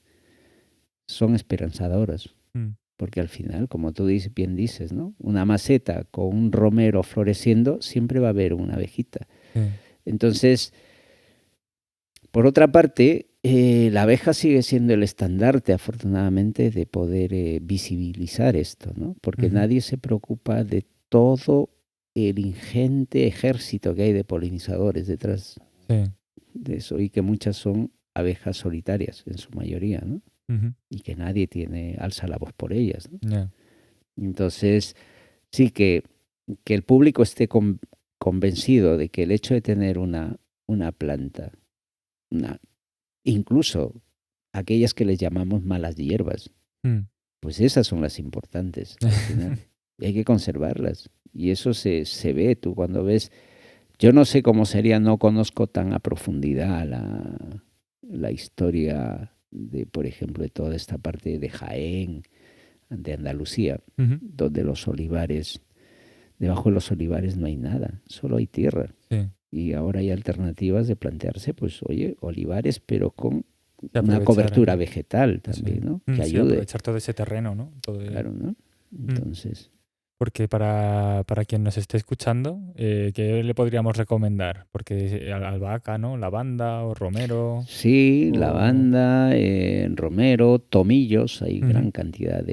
son esperanzadoras, porque al final, como tú bien dices, ¿no? Una maceta con un romero floreciendo, siempre va a haber una abejita. Entonces, por otra parte, la abeja sigue siendo el estandarte, afortunadamente, de poder visibilizar esto, ¿no? Porque nadie se preocupa de todo el ingente ejército que hay de polinizadores detrás de eso, y que muchas son abejas solitarias en su mayoría, ¿no? Y que nadie alza la voz por ellas, ¿no? Entonces, sí que el público esté convencido de que el hecho de tener una planta, incluso aquellas que les llamamos malas hierbas, pues esas son las importantes al final. Y hay que conservarlas. Y eso se ve, tú cuando ves. Yo no sé cómo sería, no conozco tan a profundidad la historia de, por ejemplo, de toda esta parte de Jaén, de Andalucía, donde los olivares, debajo de los olivares no hay nada, solo hay tierra. Sí. Y ahora hay alternativas de plantearse, pues, oye, olivares, pero con De una aprovechar cobertura el- vegetal también, sí. ¿no? Que Sí, ayude, aprovechar todo ese terreno, ¿no? claro, ¿no? Entonces, Porque para quien nos esté escuchando, ¿qué le podríamos recomendar? Porque albahaca, ¿no? Lavanda o romero sí, o... lavanda, romero, tomillos, hay Ujú, gran cantidad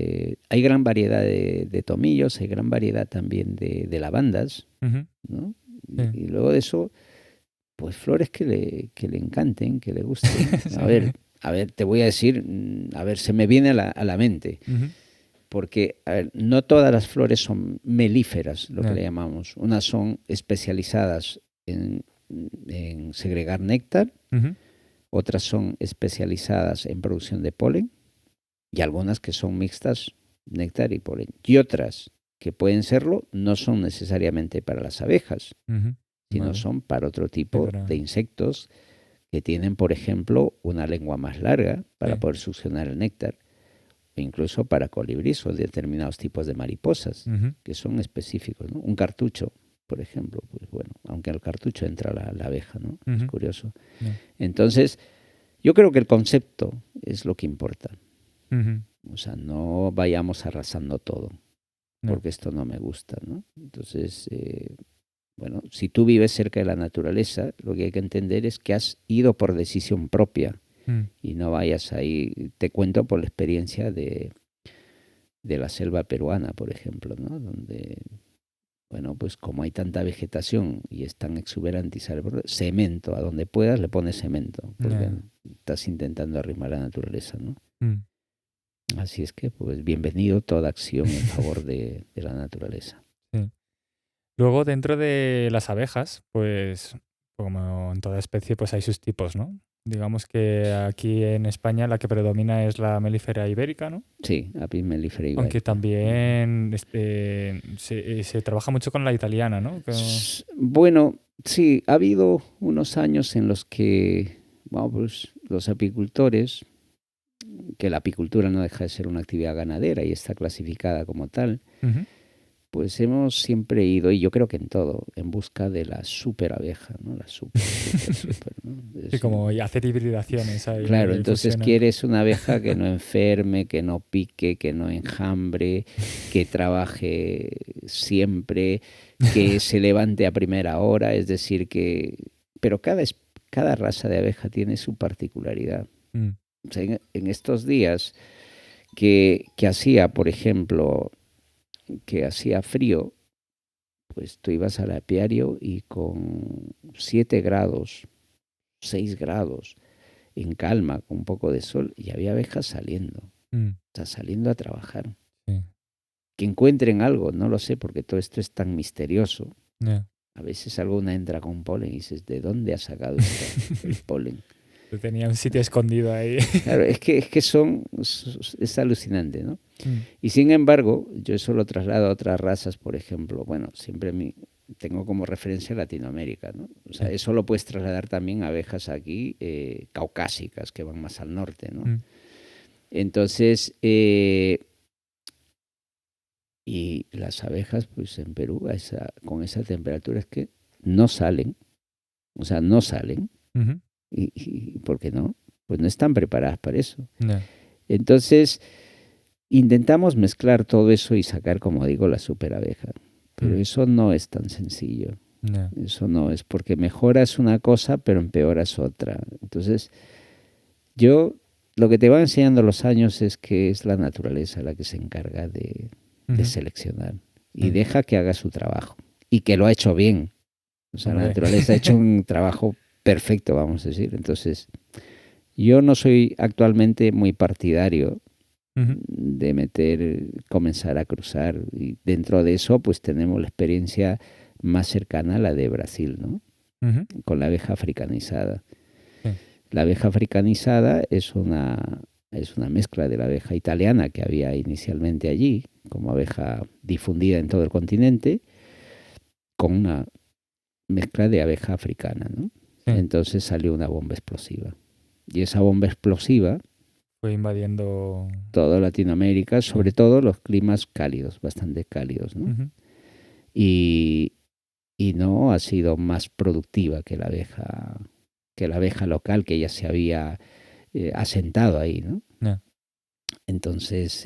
hay gran variedad de tomillos, hay gran variedad también de lavandas, ujú, ¿no? sí. Y luego de eso, pues flores que le encanten, que le gusten. Sí. A ver, te voy a decir, a ver, se me viene a la mente, Ujú, porque a ver, no todas las flores son melíferas, lo que ya, le llamamos. Unas son especializadas en segregar néctar, ujú, otras son especializadas en producción de polen y algunas que son mixtas, néctar y polen. Y otras que pueden serlo no son necesariamente para las abejas, ujú, sino vale. son para otro Sí, tipo de insectos que tienen, por ejemplo, una lengua más larga para sí, poder succionar el néctar, o incluso para colibríes o determinados tipos de mariposas, ujú, que son específicos, ¿no? Un cartucho, por ejemplo, pues bueno, aunque al cartucho entra la abeja, ¿no? Es ujú, curioso. ya, Entonces, yo creo que el concepto es lo que importa. ujú, O sea, no vayamos arrasando todo, ya, porque esto no me gusta, ¿no? Entonces, bueno, si tú vives cerca de la naturaleza, lo que hay que entender es que has ido por decisión propia mm, y no vayas ahí. Te cuento por la experiencia de la selva peruana, por ejemplo, ¿no? Donde, bueno, pues como hay tanta vegetación y es tan exuberante y sale por cemento, a donde puedas le pones cemento, porque ya, estás intentando arrimar la naturaleza, ¿no? mm, Así es que, pues, bienvenido toda acción en favor de la naturaleza. sí. Luego, dentro de las abejas, pues, como en toda especie, pues hay sus tipos, ¿no? Digamos que aquí en España la que predomina es la melífera ibérica, ¿no? Sí, Apis mellifera Aunque ibérica. también se trabaja mucho con la italiana, ¿no? Bueno, sí, ha habido unos años en los que, bueno, pues, los apicultores, que la apicultura no deja de ser una actividad ganadera y está clasificada como tal, Ujú. pues hemos siempre ido, y yo creo que en todo, en busca de la super abeja, ¿no? La super, ¿no? Sí, Es como y hacer hibridaciones claro, ahí, entonces fusionar. quieres una abeja que no enferme, que no pique, que no enjambre, que trabaje siempre, que se levante a primera hora, es decir, pero cada raza de abeja tiene su particularidad. Mm, O sea, en estos días que hacía, por ejemplo, que hacía frío, pues tú ibas al apiario y con 7 grados, 6 grados, en calma, con un poco de sol, y había abejas saliendo, o mm, sea, saliendo a trabajar. sí, Que encuentren algo, no lo sé, porque todo esto es tan misterioso. ya. A veces alguna entra con polen y dices, ¿de dónde ha sacado el polen? Tenía un sitio escondido ahí. Claro, es que es alucinante, ¿no? Mm, Y sin embargo, yo eso lo traslado a otras razas, por ejemplo, bueno, siempre tengo como referencia Latinoamérica, ¿no? O sea, sí, eso lo puedes trasladar también a abejas aquí, caucásicas, que van más al norte, ¿no? mm, Entonces, y las abejas, pues en Perú, con esa temperatura es que no salen, o sea, no salen. ujú, Y ¿por qué no? Pues no están preparadas para eso. ya, Entonces, intentamos mezclar todo eso y sacar, como digo, la super abeja. Pero mm, eso no es tan sencillo. ya, Eso no es, porque mejoras una cosa, pero empeoras otra. Entonces, yo lo que te va enseñando los años es que es la naturaleza la que se encarga de ujú, seleccionar y sí. deja que haga su trabajo y que lo ha hecho bien. O sea, la Hombre. naturaleza ha hecho un trabajo perfecto, vamos a decir. Entonces, yo no soy actualmente muy partidario Ujú, de comenzar a cruzar y dentro de eso, pues tenemos la experiencia más cercana a la de Brasil, ¿no? ujú, Con la abeja africanizada. sí, La abeja africanizada es es una mezcla de la abeja italiana que había inicialmente allí, como abeja difundida en todo el continente, con una mezcla de abeja africana, ¿no? Sí. Entonces salió una bomba explosiva. Y esa bomba explosiva Fue invadiendo... toda Latinoamérica, sobre todo los climas cálidos, bastante cálidos, ¿no? Ujú. Y no ha sido más productiva que la abeja local que ya se había asentado ahí, ¿no? Ya. Entonces,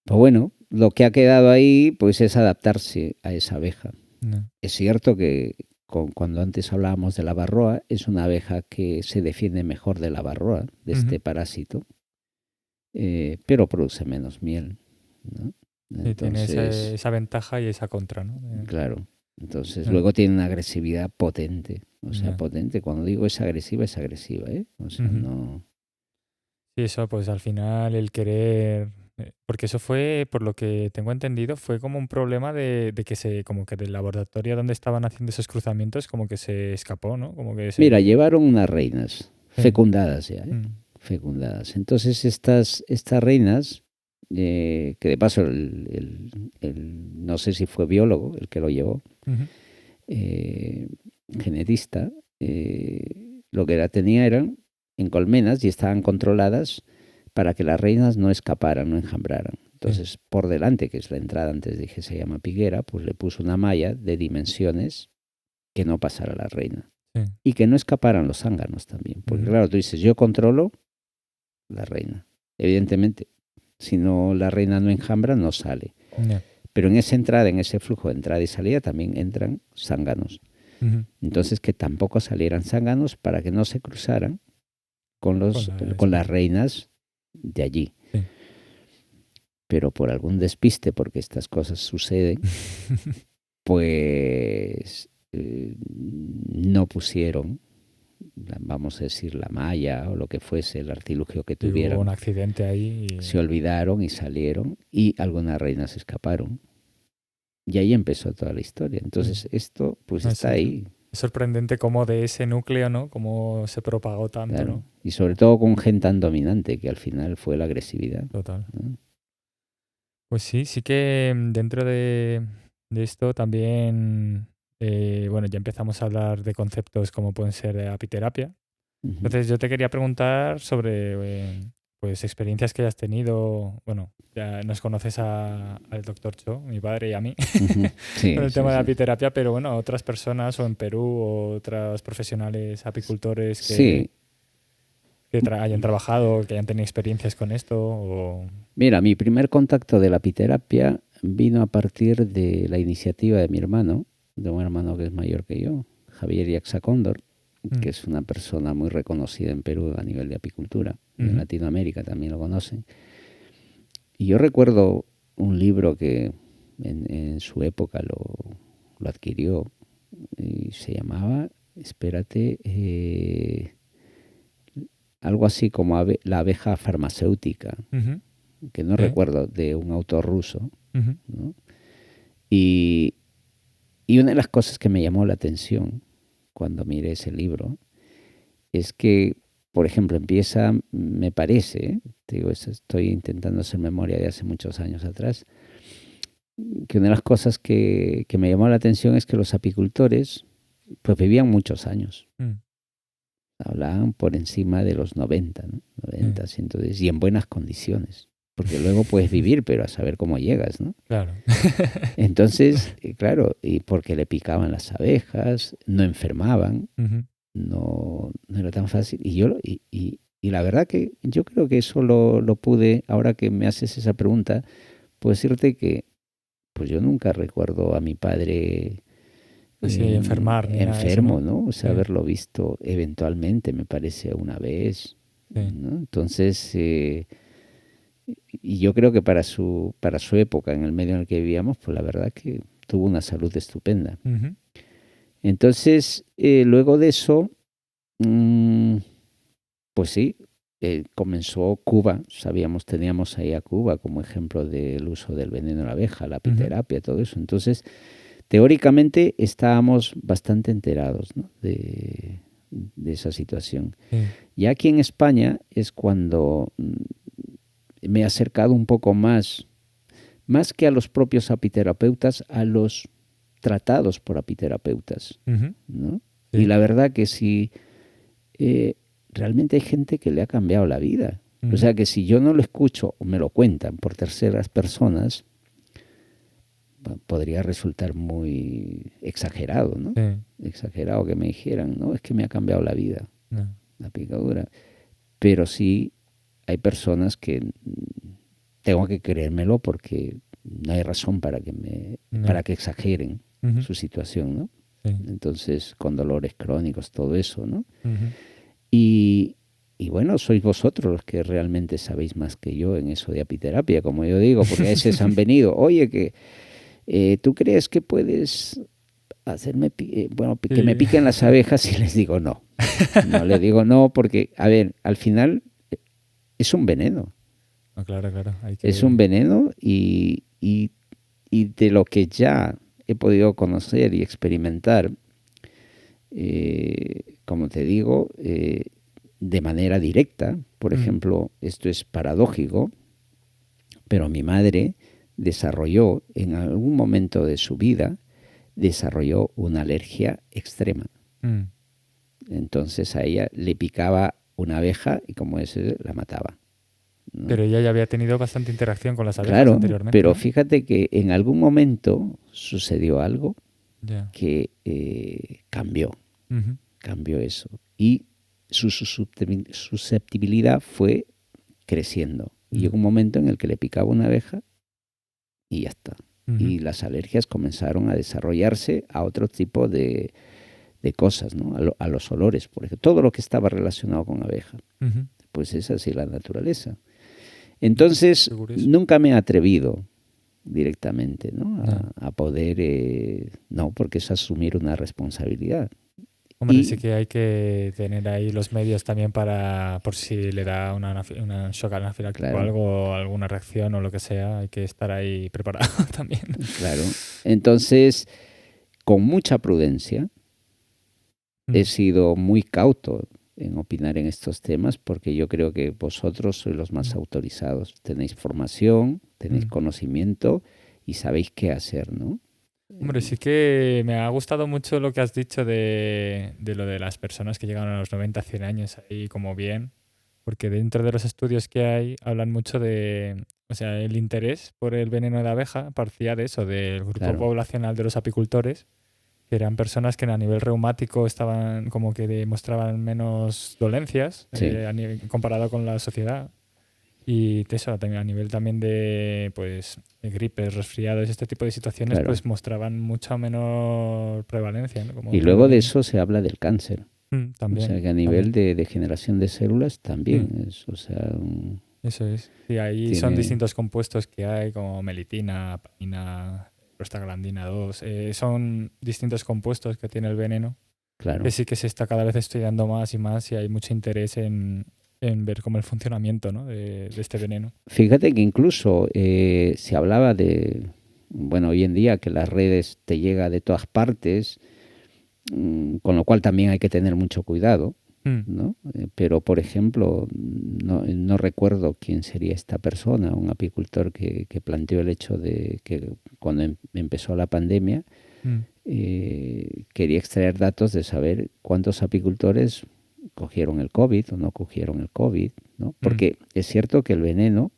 pues bueno, lo que ha quedado ahí pues es adaptarse a esa abeja. Ya. Es cierto que cuando antes hablábamos de la varroa, es una abeja que se defiende mejor de la varroa, de este parásito, pero produce menos miel, ¿no? Sí, tiene Entonces, esa ventaja y esa contra, ¿no? claro. Entonces, Ya. luego tiene una agresividad potente. O sea, Ya. potente. Cuando digo es agresiva, ¿eh? O sea, Ujú. no... Sí, eso, pues al final el querer... Porque eso fue, por lo que tengo entendido, fue como un problema de que como que del laboratorio donde estaban haciendo esos cruzamientos, como que se escapó, ¿no? Como que Mira, se... llevaron unas reinas Sí. fecundadas ya, ¿eh? Mm. Fecundadas. Entonces, estas reinas, que de paso no sé si fue biólogo el que lo llevó, Ujú. genetista, lo que tenía eran en colmenas y estaban controladas para que las reinas no escaparan, no enjambraran. Entonces, por delante, que es la entrada, antes dije se llama piguera, pues le puso una malla de dimensiones que no pasara la reina. Sí. Y que no escaparan los zánganos también. Porque Ujú. claro, tú dices, yo controlo la reina. Evidentemente, si no la reina no enjambra, no sale. Ya. Pero en esa entrada, en ese flujo de entrada y salida, también entran zánganos. Ujú. Entonces, que tampoco salieran zánganos para que no se cruzaran con Con las reinas de allí. Sí. Pero por algún despiste, porque estas cosas suceden, pues no pusieron, vamos a decir, la malla o lo que fuese, el artilugio que Sí, hubo un tuvieran. accidente ahí Se olvidaron y salieron y algunas reinas escaparon. Y ahí empezó toda la historia. Entonces esto pues No, está ahí. es sorprendente cómo de ese núcleo, ¿no? Cómo se propagó tanto, Claro. ¿no? Y sobre todo con un gen tan dominante que al final fue la agresividad, Total. ¿no? Pues sí, sí que dentro de esto también, bueno, ya empezamos a hablar de conceptos como pueden ser apiterapia. Ujú. Entonces yo te quería preguntar sobre pues experiencias que hayas tenido. Bueno, ya nos conoces al doctor Cho, mi padre y a mí, Ujú. Sí, con el sí, tema de la sí. apiterapia, pero bueno, otras personas o en Perú o otros profesionales apicultores Sí. que hayan trabajado, que hayan tenido experiencias con esto o... Mira, mi primer contacto de la apiterapia vino a partir de la iniciativa de mi hermano, de un hermano que es mayor que yo, Javier Yaxacóndor, que es una persona muy reconocida en Perú a nivel de apicultura, y en Latinoamérica también lo conocen. Y yo recuerdo un libro que en su época lo adquirió y se llamaba, espérate, algo así como La abeja farmacéutica, Ujú. que no Sí. recuerdo, de un autor ruso, Ujú. ¿no? Y una de las cosas que me llamó la atención cuando miré ese libro es que, por ejemplo, empieza, me parece, te digo, estoy intentando hacer memoria de hace muchos años atrás, que una de las cosas que me llamó la atención es que los apicultores pues vivían muchos años. Mm. Hablaban por encima de los 90, ¿no? 90, 110, y en buenas condiciones. Porque luego puedes vivir, pero a saber cómo llegas, ¿no? Claro. Entonces, claro, y porque le picaban las abejas, no enfermaban, Ujú. no era tan fácil. Y la verdad que yo creo que eso lo pude, ahora que me haces esa pregunta, puedo decirte que pues yo nunca recuerdo a mi padre Así enfermar ni nada de eso, enfermo, ¿no? ¿no? O sea, Sí, haberlo visto eventualmente, me parece, una vez, sí. ¿no? Entonces, y yo creo que para su época, en el medio en el que vivíamos, pues la verdad que tuvo una salud estupenda. Ujú. Entonces, luego de eso, pues sí, comenzó Cuba, teníamos ahí a Cuba como ejemplo del uso del veneno de la abeja, la Ujú. apiterapia, todo eso. Entonces, teóricamente estábamos bastante enterados, ¿no? de esa situación. Sí. Y aquí en España es cuando me he acercado un poco más que a los propios apiterapeutas, a los tratados por apiterapeutas, ¿no? Sí. Y la verdad que sí, realmente hay gente que le ha cambiado la vida. O sea que si yo no lo escucho o me lo cuentan por terceras personas, podría resultar muy exagerado, ¿no? Sí. Exagerado que me dijeran, no, es que me ha cambiado la vida, No. la picadura. Pero sí hay personas que tengo que creérmelo porque no hay razón para que para que exageren su situación, ¿no? Sí. Entonces, con dolores crónicos, todo eso, ¿no? Y bueno, sois vosotros los que realmente sabéis más que yo en eso de apiterapia, como yo digo, porque a veces han venido, oye, que ¿tú crees que puedes hacerme, que me piquen las abejas? Y les digo no. No les digo no porque, a ver, al final es un veneno. No, claro. Es un veneno y de lo que ya he podido conocer y experimentar, como te digo, de manera directa. Por ejemplo, esto es paradójico, pero mi madre desarrolló en algún momento de su vida, desarrolló una alergia extrema. Entonces a ella le picaba una abeja y como ese la mataba, ¿no? Pero ella ya había tenido bastante interacción con las abejas, claro, anteriormente. pero ¿no? fíjate que en algún momento sucedió algo que cambió eso. Y su susceptibilidad fue creciendo. Y llegó un momento en el que le picaba una abeja y ya está. Y las alergias comenzaron a desarrollarse a otro tipo de cosas, ¿no? A los olores, por ejemplo. Todo lo que estaba relacionado con abeja. Pues es así la naturaleza. Entonces, nunca me he atrevido directamente, ¿no? A poder... no, porque es asumir una responsabilidad. Hombre, sí que hay que tener ahí los medios también para, por si le da una shock anafiláctico o algo, alguna reacción o lo que sea, hay que estar ahí preparado también. Claro. Entonces, con mucha prudencia, he sido muy cauto en opinar en estos temas porque yo creo que vosotros sois los más autorizados. Tenéis formación, tenéis conocimiento y sabéis qué hacer, ¿no? Hombre, sí que me ha gustado mucho lo que has dicho de lo de las personas que llegan a los 90, 100 años ahí como bien, porque dentro de los estudios que hay hablan mucho de, o sea, el interés por el veneno de abeja partía de eso, del grupo poblacional de los apicultores, que eran personas que a nivel reumático estaban como que demostraban menos dolencias comparado con la sociedad. Y eso, también a nivel también de pues gripes, resfriados, este tipo de situaciones, pues mostraban mucha menor prevalencia, ¿no? Como y luego de eso se habla del cáncer. También. O sea, que a nivel de generación de células también es, o sea... Eso es. Y ahí son distintos compuestos que hay, como melitina, panina, prostaglandina 2. Son distintos compuestos que tiene el veneno. Claro. Que sí que se está cada vez estudiando más y más y hay mucho interés en ver cómo el funcionamiento, ¿no? de este veneno. Fíjate que incluso se hablaba de, bueno, hoy en día que las redes te llega de todas partes, con lo cual también hay que tener mucho cuidado, ¿no? Pero, por ejemplo, no recuerdo quién sería esta persona, un apicultor que planteó el hecho de que cuando empezó la pandemia, quería extraer datos de saber cuántos apicultores cogieron el COVID o no cogieron el COVID, ¿no? Porque es cierto que el veneno,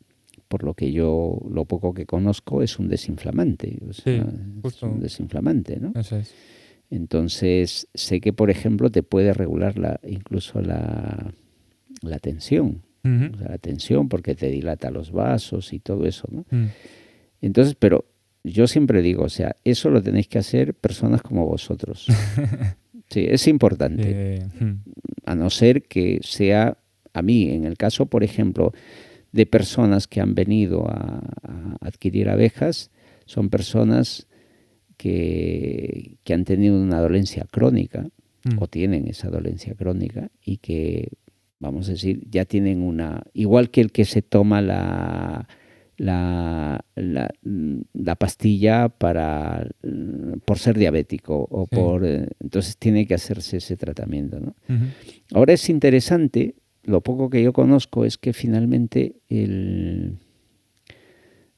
por lo que yo, lo poco que conozco, es un desinflamante. O sea, es un desinflamante, ¿no? Eso es. Entonces, sé que, por ejemplo, te puede regular incluso la tensión. O sea, la tensión porque te dilata los vasos y todo eso, ¿no? Entonces, pero yo siempre digo, o sea, eso lo tenéis que hacer personas como vosotros. Sí, es importante. A no ser que sea, a mí, en el caso, por ejemplo, de personas que han venido a adquirir abejas, son personas que han tenido una dolencia crónica o tienen esa dolencia crónica y que, vamos a decir, ya tienen igual que el que se toma la pastilla por ser diabético o Sí. entonces tiene que hacerse ese tratamiento, ¿no? Ujú. Ahora es interesante, lo poco que yo conozco es que finalmente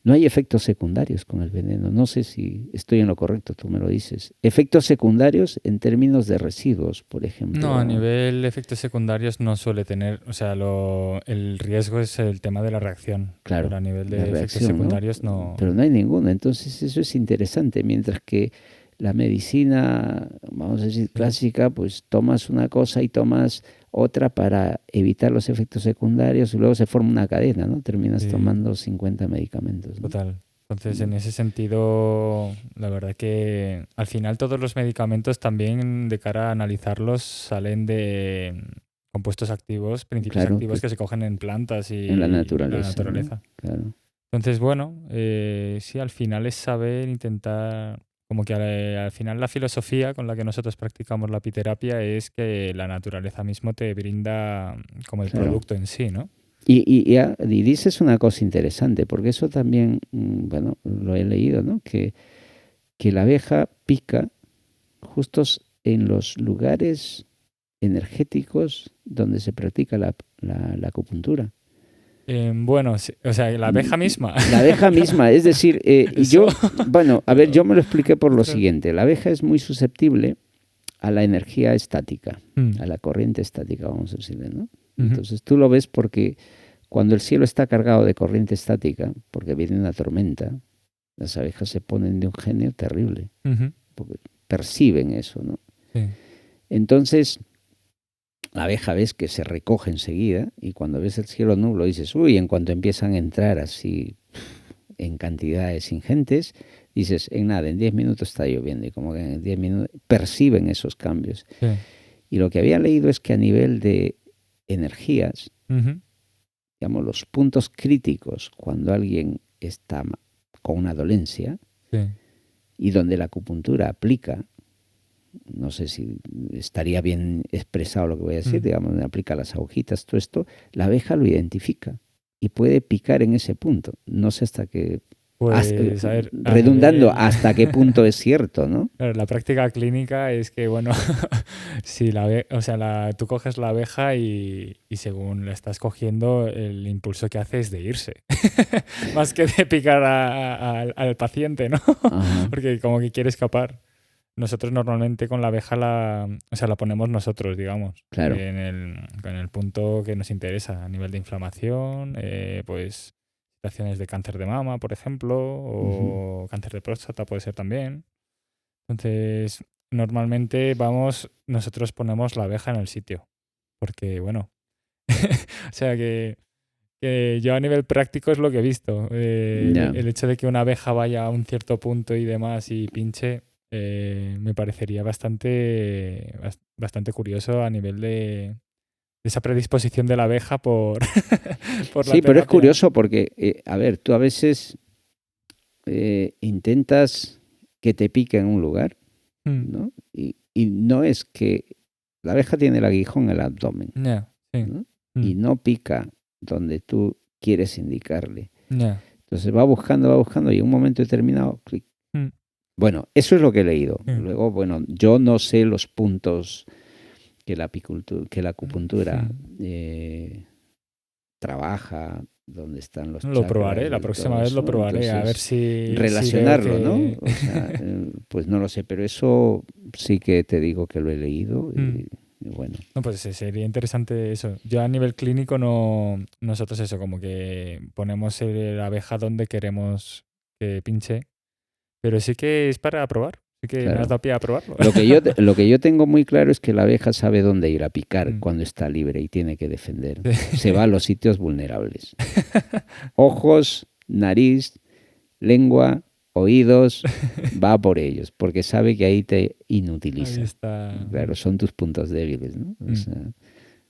no hay efectos secundarios con el veneno. No sé si estoy en lo correcto, tú me lo dices. Efectos secundarios en términos de residuos, por No, a ejemplo. nivel efectos secundarios no suele tener, o sea, el riesgo es el tema de la reacción, pero Claro, a nivel la de efectos reacción, ¿no? secundarios no. Pero no hay ninguno. Entonces eso es interesante. Mientras que la medicina, vamos a decir, Sí, clásica, pues tomas una cosa y tomas otra para evitar los efectos secundarios y luego se forma una cadena, ¿no? Terminas sí, tomando 50 medicamentos, ¿no? total. Entonces, Mm, en ese sentido, la verdad que al final todos los medicamentos también de cara a analizarlos salen de compuestos activos, principios claro, activos que se cogen en plantas en la y la naturaleza, ¿no? naturaleza. Claro. Entonces, bueno, sí, al final es saber intentar, como que al final la filosofía con la que nosotros practicamos la apiterapia es que la naturaleza mismo te brinda como el Claro. producto en sí, ¿no? Y dices una cosa interesante, porque eso también, bueno, lo he leído, ¿no? Que la abeja pica justos en los lugares energéticos donde se practica la acupuntura. Bueno, sí, o sea, la Mm, abeja misma. La abeja misma, es decir, Eso. bueno, a ver, yo Pero, me lo expliqué por lo ostras. siguiente. La abeja es muy susceptible a la energía estática, Mm, a la corriente estática, vamos a decirle, ¿no? ujú, Entonces tú lo ves porque cuando el cielo está cargado de corriente estática, porque viene una tormenta, las abejas se ponen de un genio terrible, ujú, porque perciben eso, ¿no? sí, Entonces, la abeja ves que se recoge enseguida y cuando ves el cielo nublo dices, uy, en cuanto empiezan a entrar así en cantidades ingentes, dices, en nada, en 10 minutos está lloviendo y como que en 10 minutos perciben esos cambios. sí, Y lo que había leído es que a nivel de energías, ujú, digamos, los puntos críticos cuando alguien está con una dolencia sí, y donde la acupuntura aplica, no sé si estaría bien expresado lo que voy a decir, mm. digamos, donde aplica las agujitas, todo esto, la abeja lo identifica y puede picar en ese punto. No sé hasta qué, Pues, a ver, a redundando, nivel. hasta qué punto es cierto, ¿no? Claro, la práctica clínica es que, bueno, si o sea, tú coges la abeja y según la estás cogiendo, el impulso que hace es de irse, más que de picar al paciente, ¿no? Ajá, Porque como que quiere escapar. Nosotros normalmente con la abeja o sea, la ponemos nosotros, digamos, claro. en el punto que nos interesa, a nivel de inflamación, pues situaciones de cáncer de mama, por ejemplo, Ujú. o cáncer de próstata puede ser también. Entonces, normalmente nosotros ponemos la abeja en el sitio, porque bueno, o sea que yo a nivel práctico es lo que he visto. Ya. El hecho de que una abeja vaya a un cierto punto y demás y pinche, me parecería bastante curioso a nivel de esa predisposición de la abeja por, por la Sí, pero es terapia. curioso porque, a ver, tú a veces intentas que te pique en un lugar, Mm, ¿no? Y no es que la abeja tiene el aguijón en el abdomen, ya, sí. ¿no? Mm, Y no pica donde tú quieres indicarle. ya, Entonces va buscando y en un momento determinado, clic. mm, Bueno, eso es lo que he leído. mm, Luego, bueno, yo no sé los puntos que la acupuntura mm. trabaja, dónde están los Lo chakras probaré, la y todo próxima vez lo eso. probaré, a ver Entonces, si veo relacionarlo, ¿no? que. O sea, pues no lo sé, pero eso sí que te digo que lo he leído Mm. y bueno, No, pues sería interesante eso. Yo a nivel clínico no, nosotros eso, como que ponemos la abeja donde queremos que pinche, pero sí que es para probar, sí que me has claro. dado pie a probarlo. Lo que yo tengo muy claro es que la abeja sabe dónde ir a picar Mm. cuando está libre y tiene que defender. Se va Sí. a los sitios vulnerables. Ojos, nariz, lengua, oídos, va por ellos, porque sabe que ahí te Ahí inutiliza. está. Claro, son tus puntos débiles, ¿no? O Mm. sea,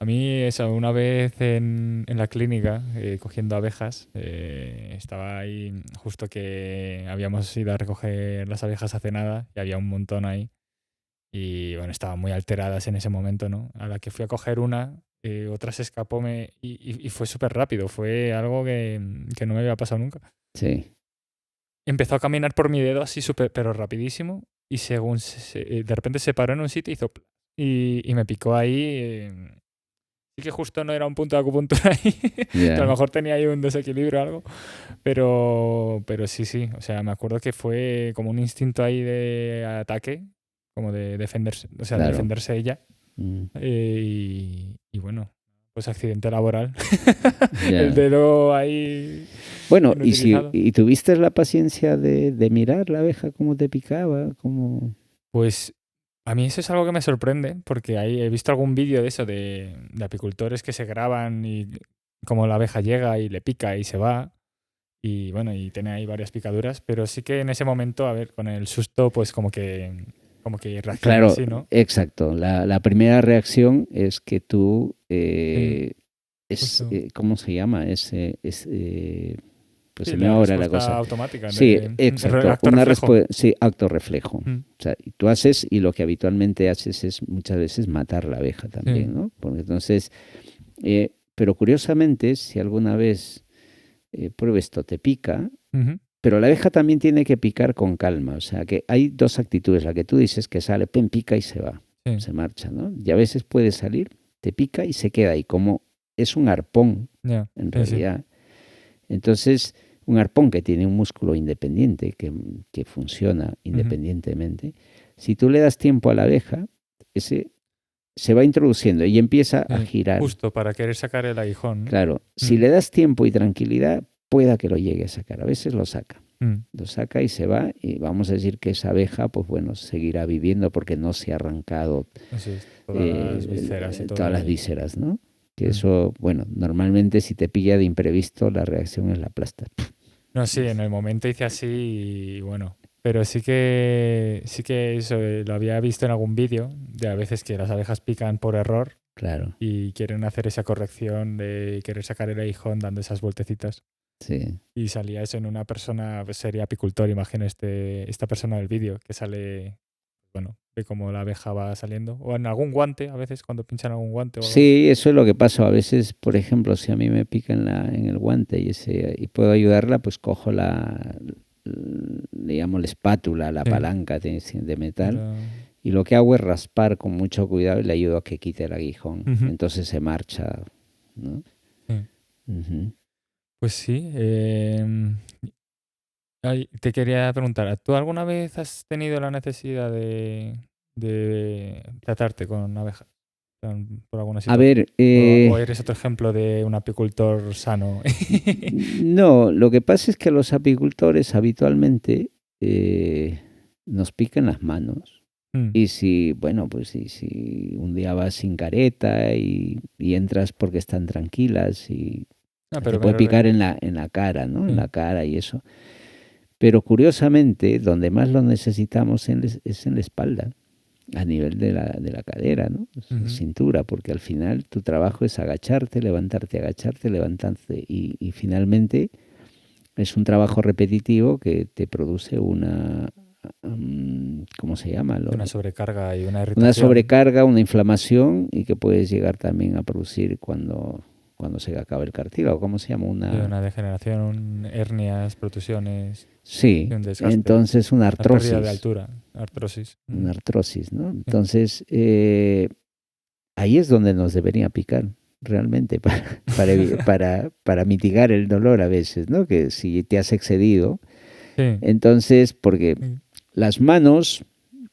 A mí, eso, una vez en la clínica, cogiendo abejas, estaba ahí justo que habíamos ido a recoger las abejas hace nada y había un montón ahí. Y bueno, estaban muy alteradas en ese momento, ¿no? A la que fui a coger una, otra se escapó y fue súper rápido. Fue algo que no me había pasado nunca. Sí. Empezó a caminar por mi dedo así súper, pero rapidísimo. Y según de repente se paró en un sitio y hizo y me picó ahí. Sí que justo no era un punto de acupuntura ahí, que a lo mejor tenía ahí un desequilibrio o algo, pero sí, o sea, me acuerdo que fue como un instinto ahí de ataque, como de defenderse, o sea, de Claro. defenderse ella, y bueno, pues accidente laboral, el dedo ahí Bueno, inutilizado. ¿y tuviste la paciencia de mirar la abeja cómo te picaba? Cómo... Pues a mí eso es algo que me sorprende, porque ahí he visto algún vídeo de eso, de apicultores que se graban y como la abeja llega y le pica y se va. Y bueno, y tiene ahí varias picaduras, pero sí que en ese momento, a ver, con el susto, pues como que reacciona Claro, así, ¿no? exacto. La primera reacción es que tú, Sí, ¿cómo se llama? Pues sí, se me la va ahora la respuesta cosa. automática, Sí, de exacto. acto reflejo. Sí, acto reflejo. O sea, y tú haces, y lo que habitualmente haces es muchas veces matar la abeja también, ¿no? Porque entonces, pero curiosamente, si alguna vez prueba esto, te pica, pero la abeja también tiene que picar con calma. O sea, que hay dos actitudes. La que tú dices que sale, pica y se va, se marcha, ¿no? Y a veces puede salir, te pica y se queda ahí, como es un arpón, en realidad. Entonces, un arpón que tiene un músculo independiente, que funciona independientemente, si tú le das tiempo a la abeja, ese se va introduciendo y empieza a girar. Justo para querer sacar el aguijón, ¿no? Claro, si le das tiempo y tranquilidad, pueda que lo llegue a sacar. A veces lo saca. Lo saca y se va, y vamos a decir que esa abeja, pues bueno, seguirá viviendo porque no se ha arrancado todas las vísceras y todo todas las vísceras, ¿no? Que eso, bueno, normalmente si te pilla de imprevisto, la reacción es la aplastar. No, sí, en el momento hice así y bueno, pero sí que eso lo había visto en algún vídeo de a veces que las abejas pican por error. Claro. Y quieren hacer esa corrección de querer sacar el aguijón dando esas vueltecitas. Sí. Y salía eso en una persona, pues sería apicultor, imagino esta persona del vídeo, que sale, bueno, ve cómo la abeja va saliendo. O en algún guante, a veces cuando pinchan algún guante o algo. Sí, eso es lo que pasa. A veces, por ejemplo, si a mí me pica en el guante y puedo ayudarla, pues cojo le llamo la espátula, la palanca de metal, y lo que hago es raspar con mucho cuidado y le ayudo a que quite el aguijón. Entonces se marcha, ¿no? Pues sí. Te quería preguntar, ¿tú alguna vez has tenido la necesidad de tratarte con abejas? Por alguna situación. A ver, ¿O eres otro ejemplo de un apicultor sano? No, lo que pasa es que los apicultores habitualmente nos pican las manos. Y si, bueno, pues si un día vas sin careta y entras porque están tranquilas y te puede picar en la cara, ¿no? En la cara y eso. Pero curiosamente, donde más lo necesitamos es en la espalda, a nivel de la cadera, ¿no? La cintura, porque al final tu trabajo es agacharte, levantarte, y finalmente es un trabajo repetitivo que te produce ¿cómo se llama? Una sobrecarga y una irritación. Una sobrecarga, una inflamación, y que puedes llegar también a producir cuando se acaba el cartílago. ¿Cómo se llama? Una degeneración, hernias, protusiones. Sí, un desgaste, entonces una artrosis. Una pérdida de altura, artrosis. Una artrosis, ¿no? Entonces, ahí es donde nos debería picar, realmente, para mitigar el dolor a veces, ¿no? Que si te has excedido. Entonces, porque las manos,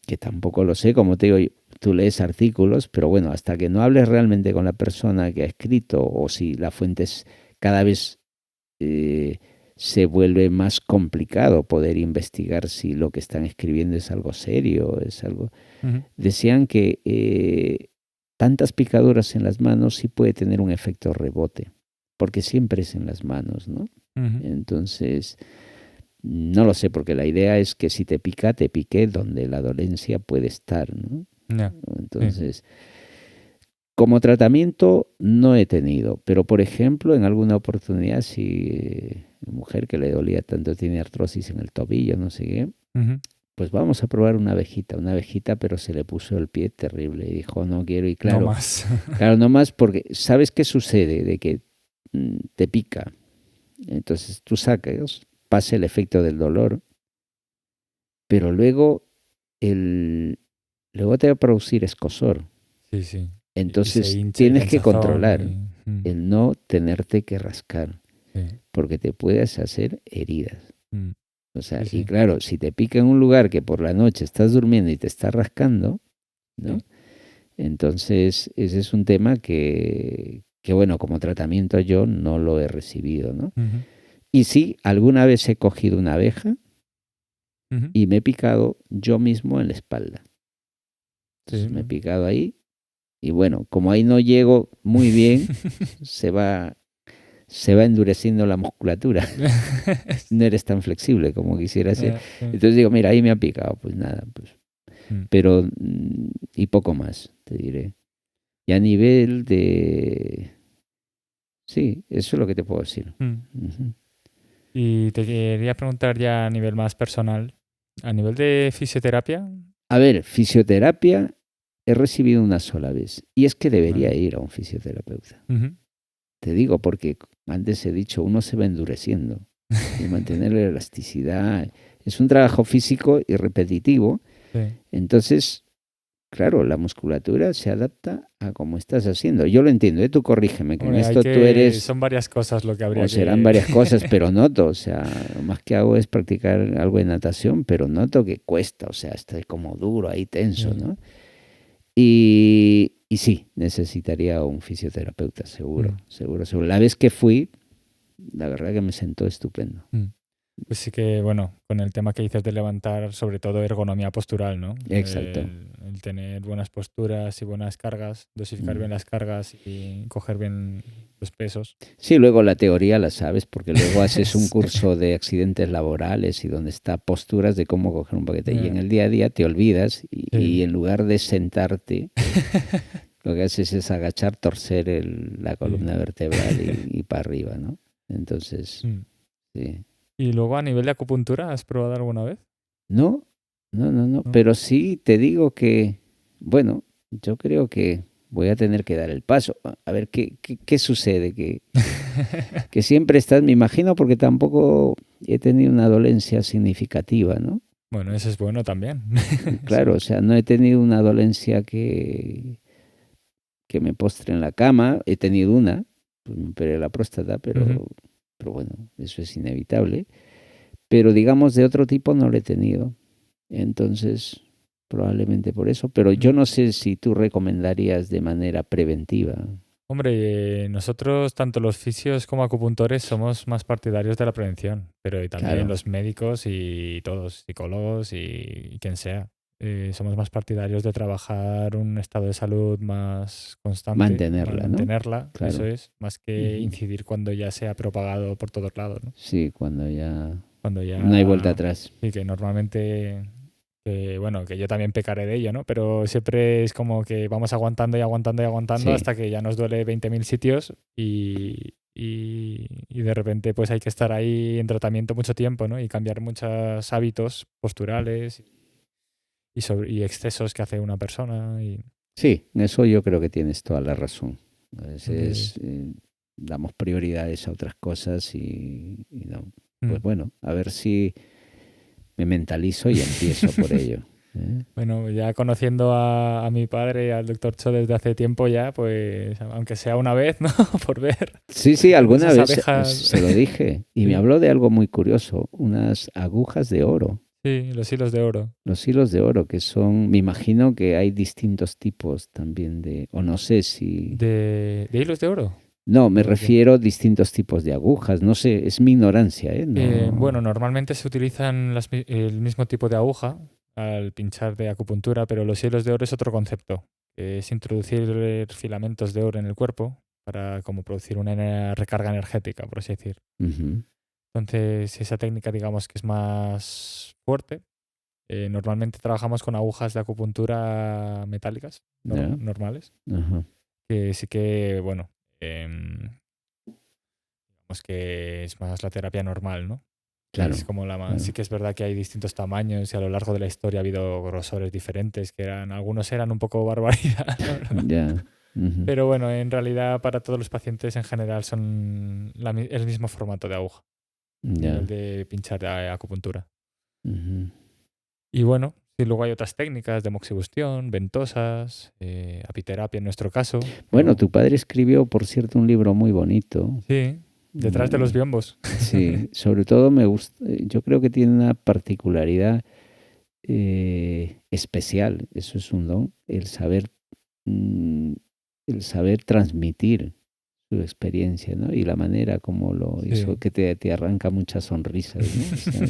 que tampoco lo sé, como te digo, tú lees artículos, pero bueno, hasta que no hables realmente con la persona que ha escrito, o si la fuente es cada vez se vuelve más complicado poder investigar si lo que están escribiendo es algo serio, es algo... Decían que tantas picaduras en las manos sí puede tener un efecto rebote, porque siempre es en las manos, ¿no? Entonces, no lo sé, porque la idea es que si te pique donde la dolencia puede estar, ¿no? Entonces, como tratamiento no he tenido, pero por ejemplo, en alguna oportunidad, si mujer que le dolía tanto, tiene artrosis en el tobillo, no sé qué, pues vamos a probar una abejita, pero se le puso el pie terrible y dijo, no quiero, y claro, no más. Claro, no más, porque ¿sabes qué sucede? De que te pica, entonces tú sacas pase el efecto del dolor, pero luego luego te va a producir escozor. Sí, sí. Entonces hincha y tienes que hinchazón controlar y- el no tenerte que rascar, Sí. porque te puedes hacer heridas. Mm. O sea, Sí, sí. y claro, si te pica en un lugar que por la noche estás durmiendo y te está rascando, ¿no? Sí. Entonces, ese es un tema que, bueno, como tratamiento yo no lo he recibido, ¿no? Ujú, Y sí, alguna vez he cogido una abeja ujú. y me he picado yo mismo en la espalda. Sí, Entonces me he ¿no? picado ahí y bueno, como ahí no llego muy bien, se va endureciendo la musculatura. No eres tan flexible como quisiera ser. Entonces digo, mira, ahí me ha picado, pues nada, pues. Mm. Pero, y poco más, te diré. Y a nivel de... Sí, eso es lo que te puedo decir. Mm. Ujú. Y te quería preguntar ya a nivel más personal, a nivel de fisioterapia. A ver, fisioterapia he recibido una sola vez. Y es que debería Vale. ir a un fisioterapeuta. Ujú. Te digo, porque antes he dicho, uno se va endureciendo. Y mantener la elasticidad. Es un trabajo físico y repetitivo. Sí. Entonces, claro, la musculatura se adapta a cómo estás haciendo. Yo lo entiendo, ¿eh? Tú corrígeme, que en Hombre, esto tú eres, son varias cosas lo que o habría serán que... varias cosas, pero noto, o sea, lo más que hago es practicar algo de natación, pero noto que cuesta, o sea, está como duro, ahí tenso, Sí. ¿no? Y sí, necesitaría un fisioterapeuta, seguro, Mm. seguro, seguro. La vez que fui, la verdad que me sentó estupendo. Mm. Pues sí que, bueno, con el tema que dices de levantar, sobre todo ergonomía postural, ¿no? Exacto. El tener buenas posturas y buenas cargas, dosificar bien las cargas y coger bien los pesos. Sí, luego la teoría la sabes porque luego haces un Sí. curso de accidentes laborales y donde está posturas de cómo coger un paquete. Y en Eh, el día a día te olvidas y Sí. en lugar de sentarte, lo que haces es agachar, torcer la Sí. columna vertebral y para arriba, ¿no? Entonces, Mm. sí. Y luego a nivel de acupuntura, ¿has probado alguna vez? No, no, ¿No? pero sí te digo que, bueno, yo creo que voy a tener que dar el paso. A ver qué sucede, que siempre estás, me imagino, porque tampoco he tenido una dolencia significativa, ¿no? Bueno, eso es bueno también. Claro, o Sí. sea, no he tenido una dolencia que me postre en la cama, he tenido una, pues me operé la próstata, Ujú. pero bueno, eso es inevitable. Pero digamos, de otro tipo no lo he tenido. Entonces, probablemente por eso, pero yo Mm. no sé si tú recomendarías de manera preventiva. Hombre, nosotros, tanto los fisios como acupuntores, somos más partidarios de la prevención, pero y también Claro, los médicos y todos, psicólogos y quien sea. Somos más partidarios de trabajar un estado de salud más constante, mantenerla, ¿no? mantenerla, eso Claro. es, más que Ujú. incidir cuando ya se ha propagado por todos lados, ¿no? Sí, cuando ya Cuando no hay vuelta ya, atrás. sí, que normalmente, que, bueno, que yo también pecaré de ello, ¿no? Pero siempre es como que vamos aguantando y aguantando y aguantando Sí, hasta que ya nos duele 20.000 sitios y de repente pues hay que estar ahí en tratamiento mucho tiempo, ¿no? Y cambiar muchos hábitos posturales y excesos que hace una persona. Y sí, en eso yo creo que tienes toda la razón. A entonces, veces damos prioridades a otras cosas y no. Pues mm. bueno, a ver si me mentalizo y empiezo por ello. ¿Eh? Bueno, ya conociendo a mi padre y al doctor Cho desde hace tiempo ya, pues aunque sea una vez, ¿no? Por ver, Sí, sí, ver alguna esas vez abejas. se lo dije y me Sí, habló de algo muy curioso, unas agujas de oro, sí, los hilos de oro. los hilos de oro que son, me imagino que hay distintos tipos también o no sé si, ¿De hilos de oro? no, me ¿O de qué? refiero a distintos tipos de agujas, no sé, es mi ignorancia, ¿eh? Bueno, No. normalmente se utilizan el mismo tipo de aguja al pinchar de acupuntura, pero los hilos de oro es otro concepto, que es introducir filamentos de oro en el cuerpo para como producir una recarga energética, por así decir. Ujú, Entonces, esa técnica digamos que es más fuerte. Normalmente trabajamos con agujas de acupuntura metálicas, ya, normales, ajá, que sí que, bueno, digamos que es más la terapia normal, ¿no? Es claro, como la más. Sí claro, que es verdad que hay distintos tamaños y a lo largo de la historia ha habido grosores diferentes, algunos eran un poco barbaridad, la verdad. ya, ujú, Pero bueno, en realidad para todos los pacientes en general son el mismo formato de aguja. Ya. nivel de pinchar acupuntura. Ujú. Y bueno, y luego hay otras técnicas de moxibustión, ventosas, apiterapia en nuestro caso. Bueno, Pero tu padre escribió, por cierto, un libro muy bonito. sí, detrás de los biombos. Sí, sobre todo me gusta, yo creo que tiene una particularidad especial, eso es un don, mm, el saber transmitir su experiencia, ¿no? Y la manera como lo hizo, Sí. que te arranca muchas sonrisas, ¿no? O sea,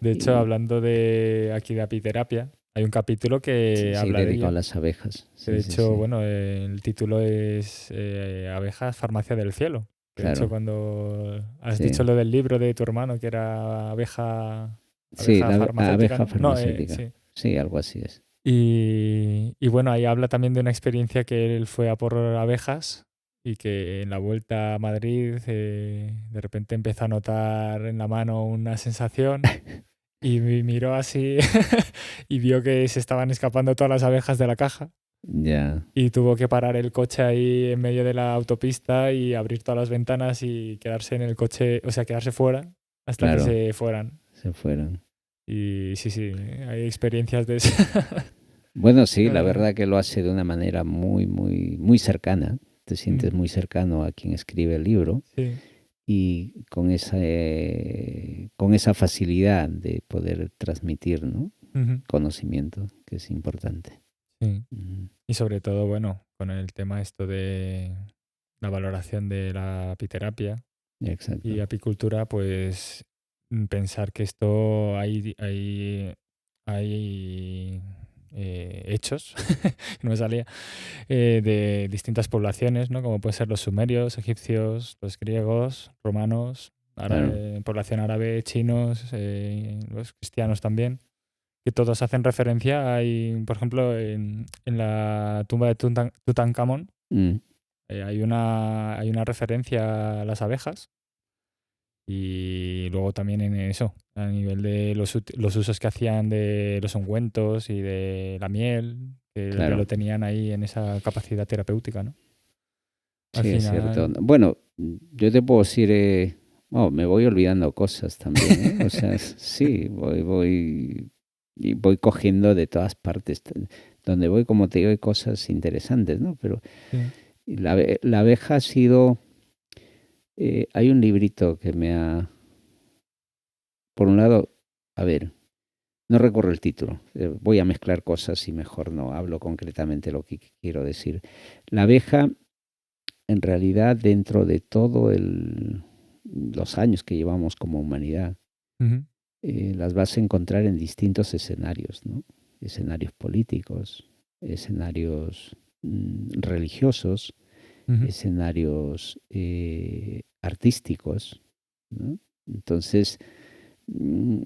De hecho, y- hablando aquí de apiterapia, hay un capítulo sí, que sí, habla de dedicado a ello. las abejas, Que de sí, sí, hecho, sí, bueno, el título es Abejas, Farmacia del Cielo. Que de hecho, claro, cuando has dicho sí. lo del libro de tu hermano, que era Sí, abeja la farmacéutica, abeja ¿no? No, farmacéutica, sí. sí, algo así es. Y bueno, ahí habla también de una experiencia que él fue a por abejas y que en la vuelta a Madrid de repente empezó a notar en la mano una sensación y miró así y vio que se estaban escapando todas las abejas de la caja Ya, y tuvo que parar el coche ahí en medio de la autopista y abrir todas las ventanas y quedarse en el coche, o sea, quedarse fuera hasta que claro, se fueran. se fueron. Y sí, sí, hay experiencias de esa. Bueno, sí, La la verdad. verdad que lo hace de una manera muy, muy, muy cercana. Te sientes Mm, muy cercano a quien escribe el libro sí. y con esa facilidad de poder transmitir, ¿no? Ujú. Conocimiento, que es importante. Sí. Ujú. Y sobre todo, bueno, con el tema esto de la valoración de la apiterapia y Exacto. apicultura, pues pensar que esto hay hechos, que no me salía, de distintas poblaciones, ¿no? Como pueden ser los sumerios, egipcios, los griegos, romanos, Claro. población árabe, chinos, los cristianos también, que todos hacen referencia, por ejemplo, en la tumba de Tutankamón, Mm, hay una referencia a las abejas y luego también en eso, a nivel de los usos que hacían de los ungüentos y de la miel, que ya lo claro. tenían ahí en esa capacidad terapéutica, ¿no? Al Sí, es cierto. final, Bueno, yo te puedo decir, oh, me voy olvidando cosas también, ¿eh? O sea, sí, y voy cogiendo de todas partes. Donde voy, como te digo, hay cosas interesantes, ¿no? Pero sí. la abeja ha sido, hay un librito que por un lado, a ver, no recuerdo el título, voy a mezclar cosas y mejor no hablo concretamente lo que quiero decir. La abeja, en realidad, dentro de los años que llevamos como humanidad, Ujú, las vas a encontrar en distintos escenarios, ¿no? Escenarios políticos, escenarios religiosos, ujú, escenarios artísticos, ¿no? Entonces, mm,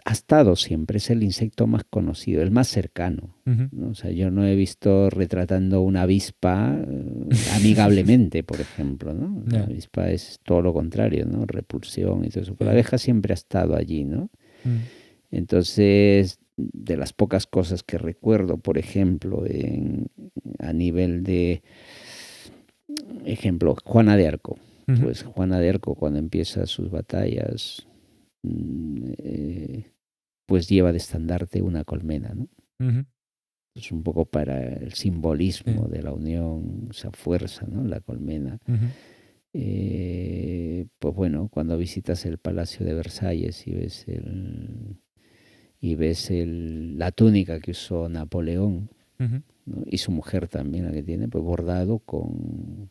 ha estado siempre, es el insecto más conocido, el más cercano, ujú. ¿no? O sea, yo no he visto retratando una avispa amigablemente, por ejemplo, ¿no? La Ya. avispa es todo lo contrario, ¿no? Repulsión y todo eso. Pero la Sí. abeja siempre ha estado allí, ¿no? Mm, Entonces, de las pocas cosas que recuerdo, por ejemplo, a nivel de, ejemplo, Juana de Arco. ujú, Pues Juana de Arco cuando empieza sus batallas, mm, pues lleva de estandarte una colmena, ¿no? ujú. Es un poco para el simbolismo Sí. de la unión, esa fuerza, ¿no? La colmena. Ujú, Pues bueno, cuando visitas el Palacio de Versalles la túnica que usó Napoleón, ujú. ¿no? Y su mujer también, la que tiene, pues bordado con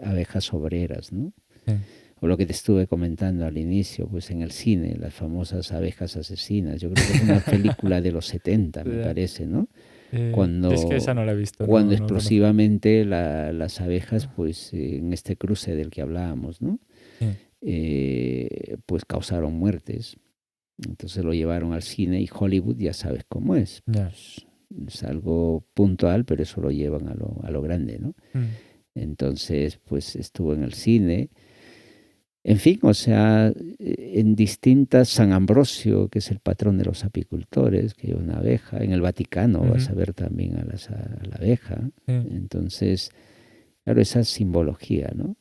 abejas obreras, ¿no? Sí. O lo que te estuve comentando al inicio, pues en el cine, las famosas abejas asesinas. Yo creo que es una película de los 70 me Ya. parece, ¿no? Yo es que esa Cuando, no la he visto, cuando no conozco. explosivamente las abejas, pues en este cruce del que hablábamos, ¿no? Sí. Pues causaron muertes. Entonces lo llevaron al cine y Hollywood ya sabes cómo es. Ya. Pues, es algo puntual, pero eso lo llevan a lo grande, ¿no? Mm, Entonces, pues estuvo en el cine. En fin, o sea, en distintas, San Ambrosio, que es el patrón de los apicultores, que es una abeja, en el Vaticano vas ujú. a ver también a la abeja. Sí. Entonces, claro, esa simbología, ¿no?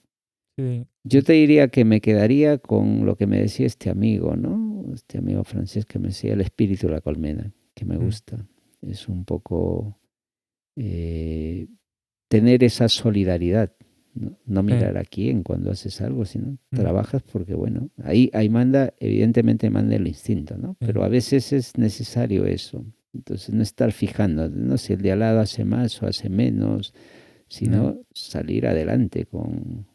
Sí. Yo te diría que me quedaría con lo que me decía este amigo, ¿no? Este amigo francés que me decía el espíritu de la colmena, que me gusta. Es un poco tener esa solidaridad, ¿no? No mirar a quién cuando haces algo, sino trabajas porque, bueno, ahí manda, evidentemente manda el instinto, ¿no? Pero a veces es necesario eso. Entonces no estar fijando, no sé, el de al lado hace más o hace menos, sino salir adelante con...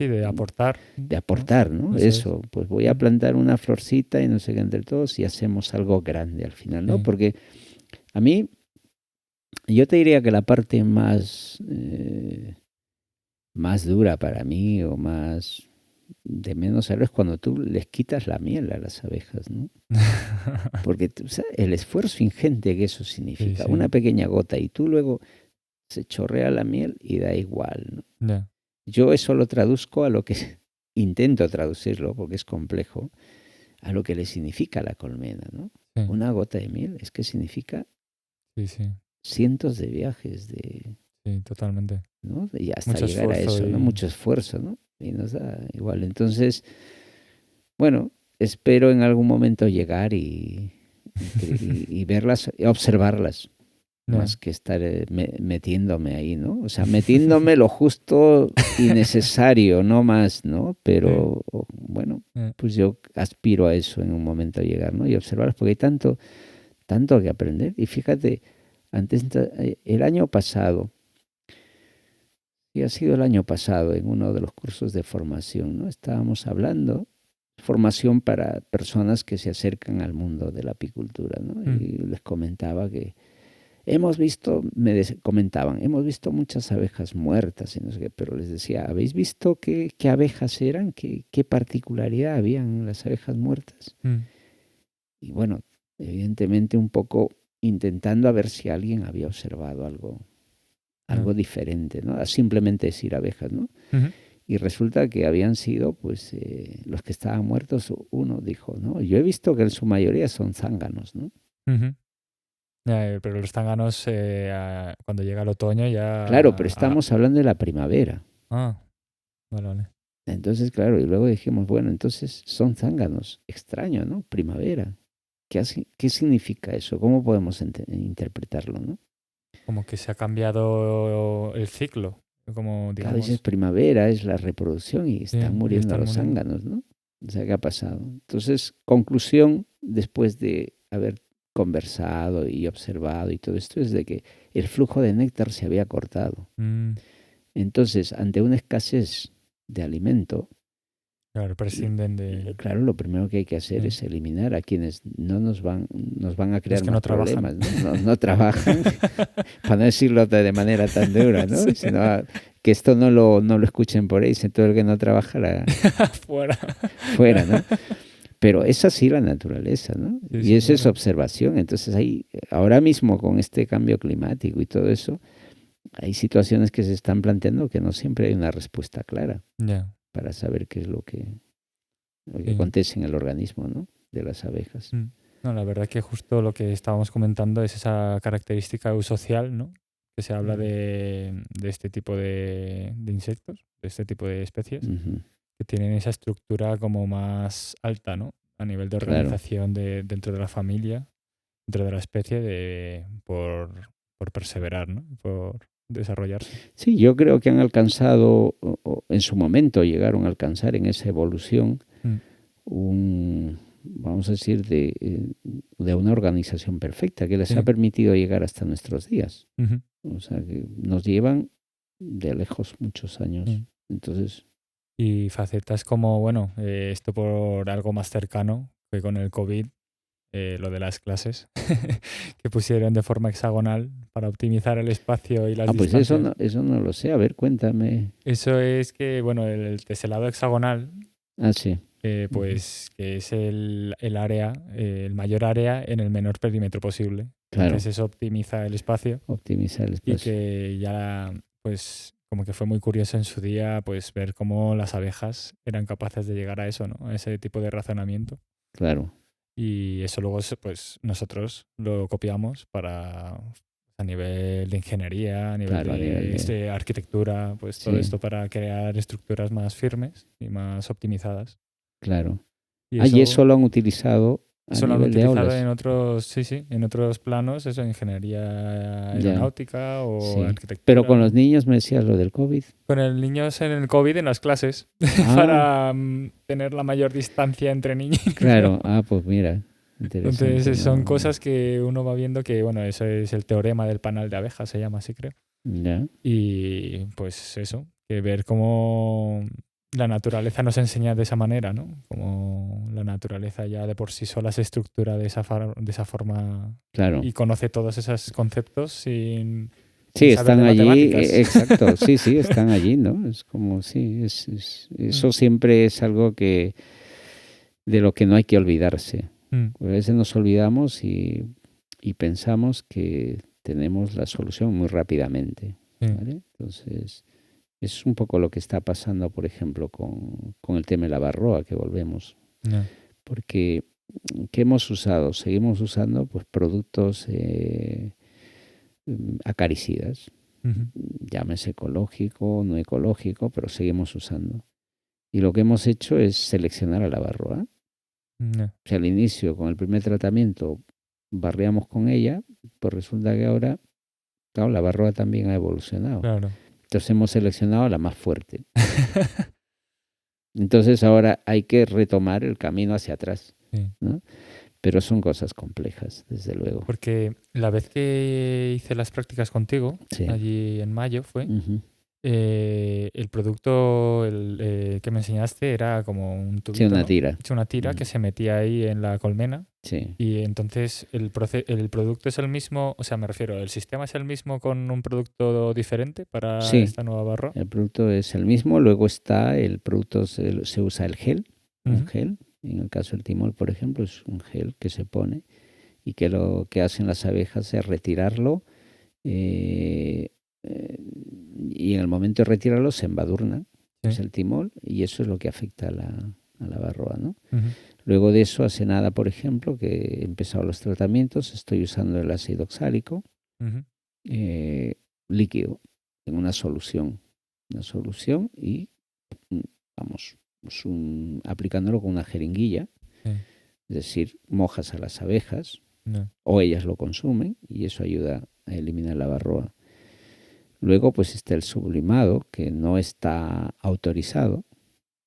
Sí, de aportar. De aportar, ¿no? Eso, pues voy a plantar una florcita y no sé qué entre todos y hacemos algo grande al final, ¿no? Porque a mí, yo te diría que la parte más dura para mí o más de menos es cuando tú les quitas la miel a las abejas, ¿no? Porque tú sabes, el esfuerzo ingente que eso significa, una pequeña gota y tú luego se chorrea la miel y da igual, ¿no? Yo eso lo traduzco a lo que intento traducirlo porque es complejo, a lo que le significa la colmena, ¿no? Una gota de miel es que significa cientos de viajes de... Sí, totalmente. ¿no? Y hasta mucho llegar a eso, ¿no? Mucho esfuerzo, ¿no? Y nos da igual. Entonces, bueno, espero en algún momento llegar y verlas, y observarlas, más que estar metiéndome ahí, ¿no? O sea, metiéndome lo justo y necesario, no más, ¿no? Pero, bueno, pues yo aspiro a eso en un momento llegar, ¿no? Y observarlas, porque hay tanto que aprender. Y fíjate, el año pasado, y ha sido el año pasado en uno de los cursos de formación, ¿no? Estábamos hablando formación para personas que se acercan al mundo de la apicultura, ¿no? Y les comentaba que hemos visto muchas abejas muertas y no sé qué, pero les decía, ¿habéis visto qué abejas eran? ¿Qué particularidad había en las abejas muertas? Y bueno, evidentemente un poco intentando a ver si alguien había observado algo diferente, ¿no? A simplemente decir abejas, ¿no? Y resulta que habían sido, pues, los que estaban muertos, uno dijo, ¿no? Yo he visto que en su mayoría son zánganos, ¿no? Pero los zánganos, cuando llega el otoño ya... Claro, pero estamos hablando de la primavera. Ah, vale. Entonces, claro, y luego dijimos, bueno, entonces son zánganos. Extraño, ¿no? Primavera. ¿Qué significa eso? ¿Cómo podemos interpretarlo, no? Como que se ha cambiado el ciclo. Como, digamos... Cada vez es primavera, es la reproducción y están muriendo los zánganos, ¿no? O sea, ¿qué ha pasado? Entonces, conclusión, después de haber conversado y observado y todo esto, es de que el flujo de néctar se había cortado. Entonces, ante una escasez de alimento, claro, prescinden de... Claro, lo primero que hay que hacer es eliminar a quienes no nos van a crear más problemas, ¿no? No trabajan, para no decirlo de manera tan dura, ¿no? Sí. Sino que esto no lo escuchen por ahí, todo el que no trabaja fuera, ¿no? Pero es así la naturaleza, ¿no? Y esa es observación. Entonces ahí, ahora mismo con este cambio climático y todo eso, hay situaciones que se están planteando que no siempre hay una respuesta clara para saber qué es lo que acontece en el organismo, ¿no? De las abejas. No, la verdad que justo lo que estábamos comentando es esa característica eusocial, ¿no? Que se habla de este tipo de insectos, de este tipo de especies, que tienen esa estructura como más alta, ¿no? A nivel de organización dentro de la familia, dentro de la especie, por perseverar, ¿no? Por desarrollarse. Sí, yo creo que han alcanzado, o en su momento llegaron a alcanzar en esa evolución vamos a decir, de una organización perfecta que les ha permitido llegar hasta nuestros días. O sea, que nos llevan de lejos muchos años. Entonces... Y facetas como, bueno, esto por algo más cercano, que con el COVID, lo de las clases, que pusieron de forma hexagonal para optimizar el espacio y las distancias. Pues eso no lo sé. A ver, cuéntame. Eso es que, bueno, el teselado hexagonal, sí. pues que es el área, el mayor área en el menor perímetro posible. Claro. Entonces eso optimiza el espacio. Optimiza el espacio. Y que ya, pues, como que fue muy curioso en su día, pues, ver cómo las abejas eran capaces de llegar a eso, ¿no? A ese tipo de razonamiento. Claro. Y eso luego, pues, nosotros lo copiamos para a nivel de ingeniería, a nivel Claro, a nivel de arquitectura, pues todo Sí. esto para crear estructuras más firmes y más optimizadas. Claro. Y Y eso lo han utilizado a eso lo han nivel de utilizado en aulas. otros, en otros planos, eso, ingeniería Ya, aeronáutica o sí. Pero arquitectura. con los niños me decías lo del COVID. Con el niños en el COVID en las clases, Ah, para tener la mayor distancia entre niños. claro. Ah, pues mira, Entonces interesante, son ¿no? cosas que uno va viendo que, bueno, eso es el teorema del panal de abejas, se llama así, creo. Ya, Y pues eso, que ver cómo la naturaleza nos enseña de esa manera, ¿no? Como la naturaleza ya de por sí sola se estructura de esa forma claro. y conoce todos esos conceptos sin Sí, saber de están allí, matemáticas. exacto. Sí, sí, están allí, ¿no? Es como, sí, eso siempre es algo que de lo que no hay que olvidarse. Mm, A veces nos olvidamos y pensamos que tenemos la solución muy rápidamente, sí, ¿vale? Entonces, es un poco lo que está pasando, por ejemplo, con el tema de la barroa, que volvemos. no, Porque, ¿qué hemos usado? Seguimos usando pues, productos acaricidas, ujú, llámese ecológico, no ecológico, pero seguimos usando. Y lo que hemos hecho es seleccionar a la barroa. no, Si al inicio, con el primer tratamiento, barríamos con ella, pues resulta que ahora, claro, la barroa también ha evolucionado. claro. Entonces hemos seleccionado a la más fuerte. Entonces ahora hay que retomar el camino hacia atrás, Sí. ¿no? Pero son cosas complejas, desde luego. Porque la vez que hice las prácticas contigo, Sí. allí en mayo fue, Ujú. el producto que me enseñaste era como un Sí, tubito, una ¿no? tira. Hecho una tira que se metía ahí en la colmena Sí. y entonces el producto es el mismo, o sea, me refiero, el sistema es el mismo con un producto diferente para Sí, esta nueva barra. el producto es el mismo. Luego está el producto, se usa el gel, un Ujú, gel. En el caso del timol, por ejemplo, es un gel que se pone y que lo que hacen las abejas es retirarlo eh, y en el momento de retirarlo se embadurna, sí, es el timol, y eso es lo que afecta a la varroa, ¿no? ujú, Luego de eso, hace nada, por ejemplo, que he empezado los tratamientos, estoy usando el ácido oxálico ujú, eh, líquido en una solución y mm, vamos, pues aplicándolo con una jeringuilla, sí, es decir, mojas a las abejas no, o ellas lo consumen y eso ayuda a eliminar la varroa. Luego pues está el sublimado, que no está autorizado,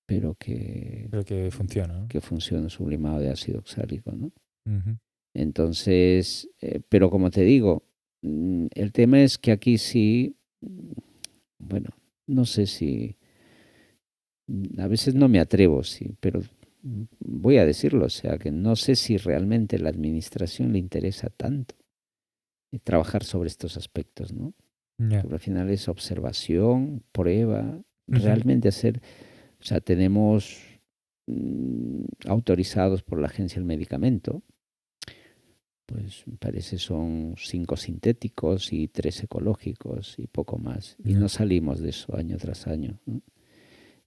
pero pero que funciona, ¿no? que funciona sublimado de ácido oxálico, ¿no? Ujú, Entonces, pero como te digo, el tema es que aquí sí, bueno, no sé si, a veces no me atrevo, sí, pero voy a decirlo, o sea, que no sé si realmente la administración le interesa tanto trabajar sobre estos aspectos, ¿no? ya, Porque al final es observación, prueba, ujú, realmente hacer, o sea, tenemos autorizados por la Agencia del Medicamento, pues me parece son 5 sintéticos y 3 ecológicos y poco más. Y ya, no salimos de eso año tras año, ¿no?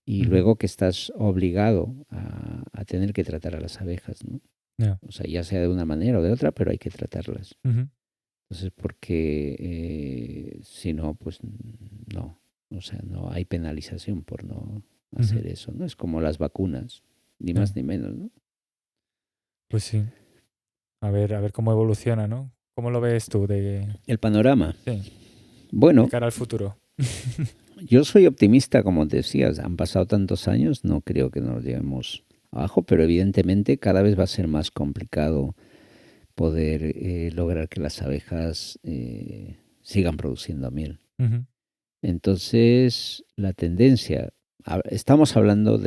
Y ujú, luego que estás obligado a tener que tratar a las abejas, ¿no? ya, O sea, ya sea de una manera o de otra, pero hay que tratarlas. ujú, Entonces, porque si no, pues no. O sea, no hay penalización por no ujú, hacer eso, ¿no? Es como las vacunas, ni ya. más ni menos, ¿no? Pues sí. A ver cómo evoluciona, ¿no? ¿Cómo lo ves tú El panorama. sí, de Bueno, cara al futuro? yo soy optimista, como te decías, han pasado tantos años, no creo que nos llevemos abajo, pero evidentemente cada vez va a ser más complicado poder lograr que las abejas sigan produciendo miel. Ujú, Entonces, la tendencia, estamos hablando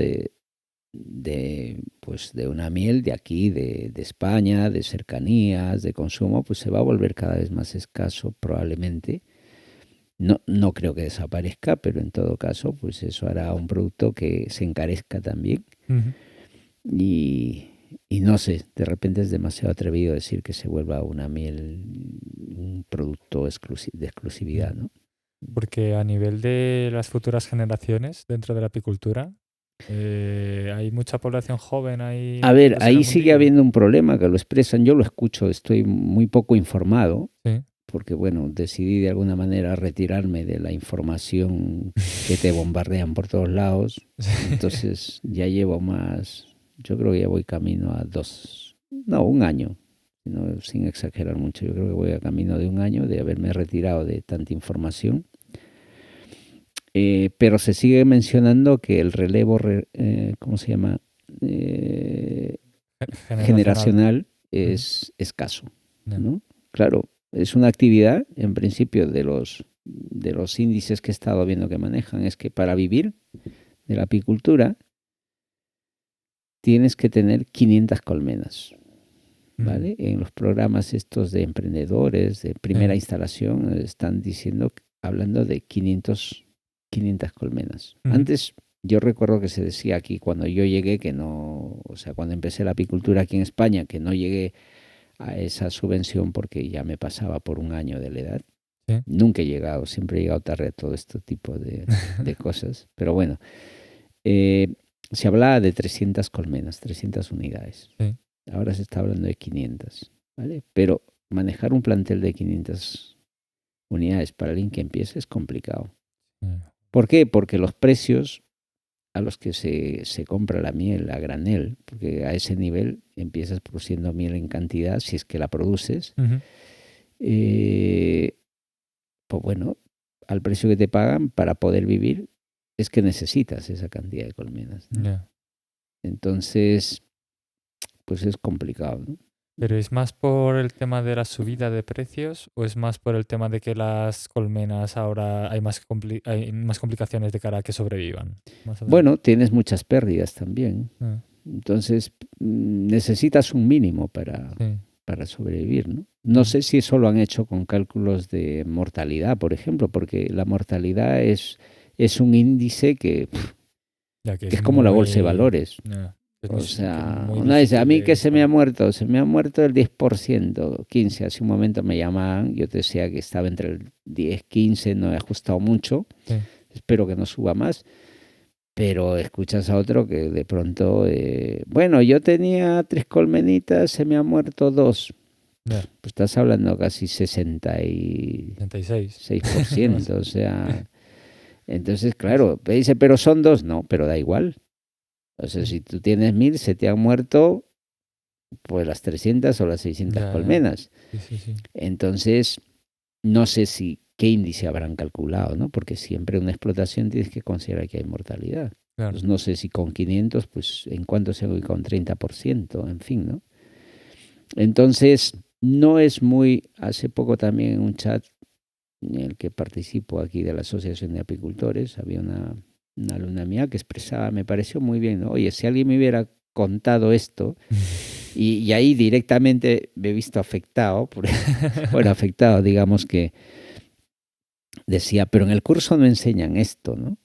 pues, de una miel de aquí, de España, de cercanías, de consumo, pues se va a volver cada vez más escaso probablemente. No, no creo que desaparezca, pero en todo caso, pues eso hará un producto que se encarezca también. ujú. Y, y no sé, de repente es demasiado atrevido decir que se vuelva una miel un producto de exclusividad, Ya. ¿no? Porque a nivel de las futuras generaciones dentro de la apicultura, hay mucha población joven ahí A ver, metiéndose en ahí el sigue mundillo. habiendo un problema que lo expresan, yo lo escucho, estoy muy poco informado, Sí. porque bueno, decidí de alguna manera retirarme de la información que te bombardean por todos lados. Entonces ya llevo más, yo creo que ya voy camino a un año, sin exagerar mucho. Yo creo que voy a camino de un año de haberme retirado de tanta información. Pero se sigue mencionando que el relevo, ¿cómo se llama? Generacional es escaso, ¿no? Claro, es una actividad, en principio, de los índices que he estado viendo que manejan, es que para vivir de la apicultura tienes que tener 500 colmenas, ¿vale? En los programas estos de emprendedores, de primera instalación, están hablando de 500 colmenas. Antes, yo recuerdo que se decía aquí, cuando yo llegué, que no, o sea, cuando empecé la apicultura aquí en España, que no llegué a esa subvención porque ya me pasaba por un año de la edad. ¿Sí? Nunca he llegado, siempre he llegado tarde a todo este tipo de cosas. Pero bueno, se hablaba de 300 colmenas, 300 unidades. Sí. Ahora se está hablando de 500, ¿vale? Pero manejar un plantel de 500 unidades para alguien que empiece es complicado. ¿Por qué? Porque los precios a los que se compra la miel a granel, porque a ese nivel empiezas produciendo miel en cantidad, si es que la produces, pues bueno, al precio que te pagan para poder vivir, es que necesitas esa cantidad de colmenas, ¿no? Yeah. Entonces, pues es complicado, ¿no? ¿Pero es más por el tema de la subida de precios o es más por el tema de que las colmenas ahora hay más complicaciones de cara a que sobrevivan? Bueno, tienes muchas pérdidas también. Entonces, necesitas un mínimo para sobrevivir, ¿no? No sé si eso lo han hecho con cálculos de mortalidad, por ejemplo, porque la mortalidad es un índice que es como la bolsa de valores. O sea, una dice, a mí que se me ha muerto el 10%, 15%. Hace un momento me llamaban, yo te decía que estaba entre el 10, 15, no he ajustado mucho. Sí. Espero que no suba más. Pero escuchas a otro que de pronto, bueno, yo tenía 3 colmenitas, se me han muerto 2. Yeah. Pues estás hablando casi 66%, o sea, entonces, claro, me dice, pero son 2, no, pero da igual. O sea, si tú tienes 1000, se te han muerto pues las 300 o las 600 colmenas. Sí. Entonces, no sé qué índice habrán calculado, ¿no? Porque siempre en una explotación tienes que considerar que hay mortalidad. Claro. Pues no sé si con 500, pues en cuánto se ubica un 30%, en fin, ¿no? Entonces, no es muy... Hace poco también en un chat en el que participo aquí de la Asociación de Apicultores, había una alumna mía que expresaba, me pareció muy bien, ¿no? Oye, si alguien me hubiera contado esto, y ahí directamente me he visto afectado, afectado, digamos que decía, pero en el curso no enseñan esto, ¿no?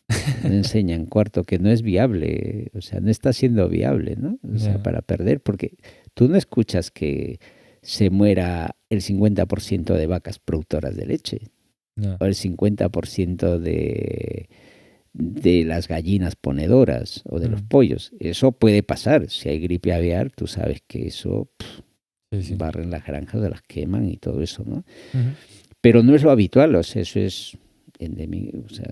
No enseñan, cuarto, que no es viable, o sea, no está siendo viable, ¿no? O sea, para perder, porque tú no escuchas que se muera el 50% de vacas productoras de leche, o el 50% de las gallinas ponedoras o de los pollos. Eso puede pasar. Si hay gripe aviar, tú sabes que eso barren las granjas, las queman y todo eso, ¿no? Pero no es lo habitual, o sea, eso es endémico, o sea,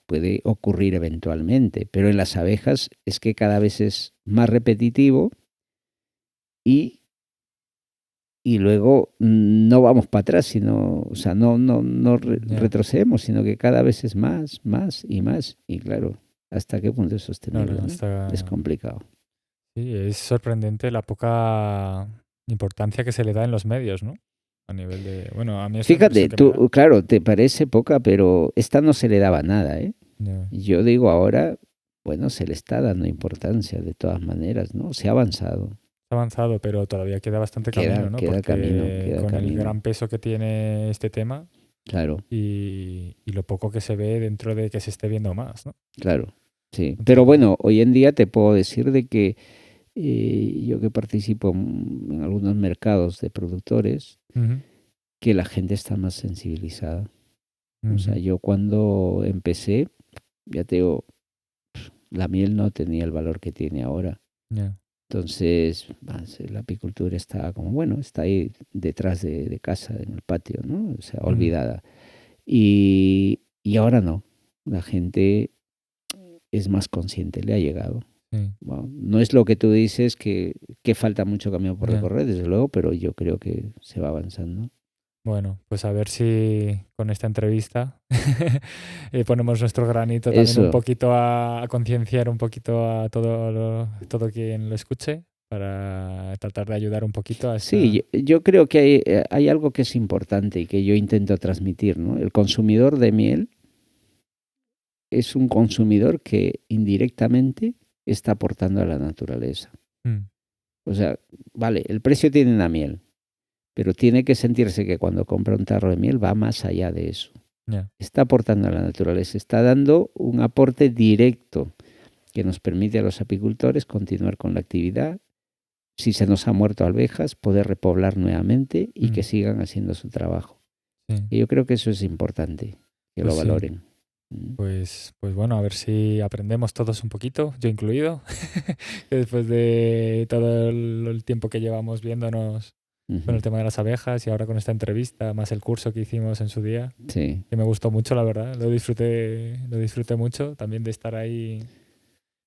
puede ocurrir eventualmente, pero en las abejas es que cada vez es más repetitivo y luego no vamos para atrás, sino, o sea, no retrocedemos, sino que cada vez es más y más. Y claro, ¿hasta qué punto es sostenible? Claro, ¿no? Es complicado. Sí, es sorprendente la poca importancia que se le da en los medios, ¿no? A nivel de... Bueno, a mí fíjate, tú, claro, te parece poca, pero esta no se le daba nada, ¿eh? Yeah. Yo digo ahora, bueno, se le está dando importancia de todas maneras, ¿no? Se ha avanzado. Avanzado, pero todavía queda bastante camino, ¿no? Queda camino. El gran peso que tiene este tema, claro, y lo poco que se ve dentro de que se esté viendo más, ¿no? Claro, sí. Entonces, pero bueno, hoy en día te puedo decir de que yo que participo en algunos mercados de productores, que la gente está más sensibilizada. O sea, yo cuando empecé, ya te digo, la miel no tenía el valor que tiene ahora. Yeah. Entonces, la apicultura está como, bueno, está ahí detrás de casa, en el patio, ¿no? O sea, olvidada. Y ahora no. La gente es más consciente, le ha llegado. Sí. Bueno, no es lo que tú dices, que falta mucho camino por Ya. recorrer, desde luego, pero yo creo que se va avanzando. Bueno, pues a ver si con esta entrevista ponemos nuestro granito también un Eso, poquito a concienciar un poquito a todo quien lo escuche para tratar de ayudar un poquito a sí, esta... yo creo que hay algo que es importante y que yo intento transmitir, ¿no? El consumidor de miel es un consumidor que indirectamente está aportando a la naturaleza. Mm, O sea, vale, el precio tiene la miel, pero tiene que sentirse que cuando compra un tarro de miel va más allá de eso. ya. Está aportando a la naturaleza, está dando un aporte directo que nos permite a los apicultores continuar con la actividad. Si se nos ha muerto abejas, poder repoblar nuevamente y que sigan haciendo su trabajo. Sí. Y yo creo que eso es importante, que Pues lo sí. valoren. Pues bueno, a ver si aprendemos todos un poquito, yo incluido, que después de todo el tiempo que llevamos viéndonos con el tema de las abejas y ahora con esta entrevista, más el curso que hicimos en su día, Sí. que me gustó mucho, la verdad, lo disfruté mucho también de estar ahí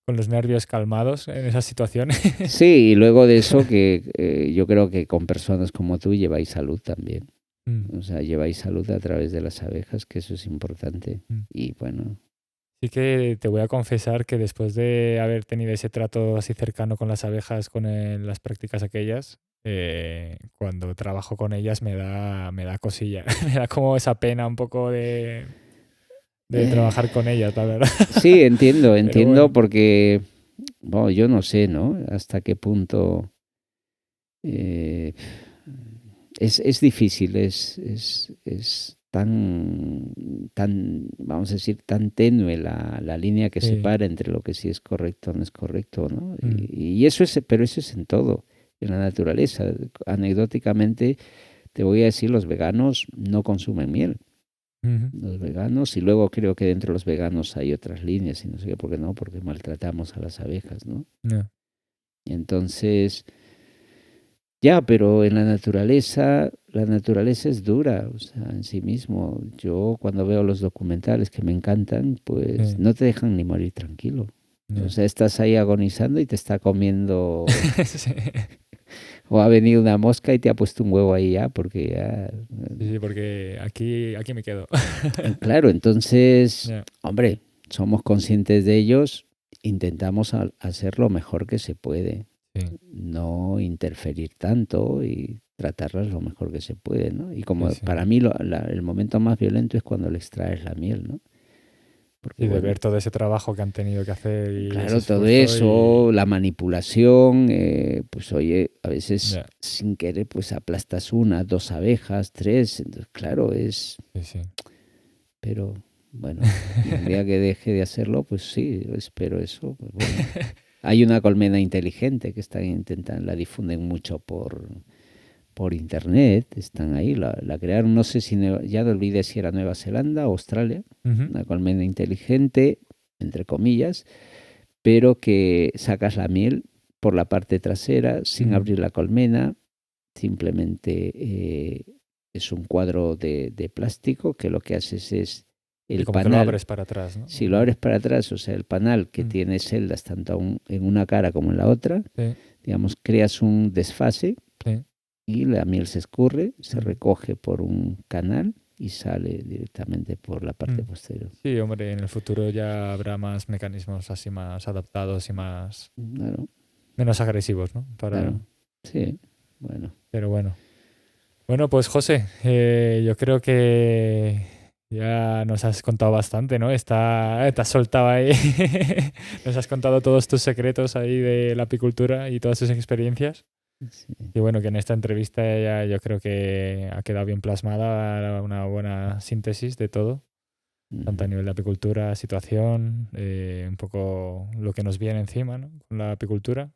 con los nervios calmados en esas situaciones. Sí, y luego de eso que yo creo que con personas como tú lleváis salud también. Mm, O sea, lleváis salud a través de las abejas, que eso es importante. mm. Y bueno, Sí que te voy a confesar que después de haber tenido ese trato así cercano con las abejas, con las prácticas aquellas, cuando trabajo con ellas me da cosilla, me da como esa pena un poco de eh, trabajar con ellas, la verdad. sí, entiendo, Pero entiendo bueno, porque, bueno, yo no sé, ¿no? Hasta qué punto eh, es difícil, es tan, vamos a decir, tan tenue la línea que sí, separa entre lo que sí es correcto o no es correcto, ¿no? mm, Y eso es, pero eso es en todo, en la naturaleza. Anecdóticamente, te voy a decir, los veganos no consumen miel. ujú, Los veganos, y luego creo que dentro de los veganos hay otras líneas, y no sé qué, por qué no, porque maltratamos a las abejas, ¿no? ya, Entonces, ya, pero en la naturaleza es dura, o sea, en sí mismo. Yo cuando veo los documentales que me encantan, pues sí, no te dejan ni morir tranquilo. O ya. sea, estás ahí agonizando y te está comiendo, Sí, o ha venido una mosca y te ha puesto un huevo ahí ya, porque ya, sí, porque aquí me quedo. claro, entonces, Ya, hombre, somos conscientes de ellos, intentamos hacer lo mejor que se puede, sí, no interferir tanto y tratarlas lo mejor que se puede, ¿no? Y sí, como sí. para mí el momento más violento es cuando le extraes la miel, ¿no? Porque Y de bueno, ver todo ese trabajo que han tenido que hacer y ese claro, todo esfuerzo eso, y... la manipulación, pues oye, a veces Ya, sin querer pues aplastas una, dos abejas, tres, entonces claro, sí, sí. pero bueno, y el día que deje de hacerlo, pues sí, espero eso, pues bueno. Hay una colmena inteligente que están intentando, la difunden mucho por internet, están ahí, la crearon, no sé si, ya no olvidé si era Nueva Zelanda o Australia, Ujú, una colmena inteligente, entre comillas, pero que sacas la miel por la parte trasera sin mm. abrir la colmena, simplemente es un cuadro de plástico que lo que haces es Sí, el como que lo panal. abres para atrás, ¿no? Si lo abres para atrás, o sea, el panal que Mm, tiene celdas tanto en una cara como en la otra, sí, digamos, creas un desfase sí. y la miel se escurre, se Mm, recoge por un canal y sale directamente por la parte mm. posterior. Sí, hombre, en el futuro ya habrá más mecanismos así más adaptados y más Claro, menos agresivos, ¿no? claro. Sí, bueno. Pero bueno. Bueno, pues José, yo creo que ya nos has contado bastante, ¿no? Te has soltado ahí. Nos has contado todos tus secretos ahí de la apicultura y todas tus experiencias. Sí. Y bueno, que en esta entrevista ya yo creo que ha quedado bien plasmada una buena síntesis de todo, tanto a nivel de apicultura, situación, un poco lo que nos viene encima, ¿no? Con la apicultura,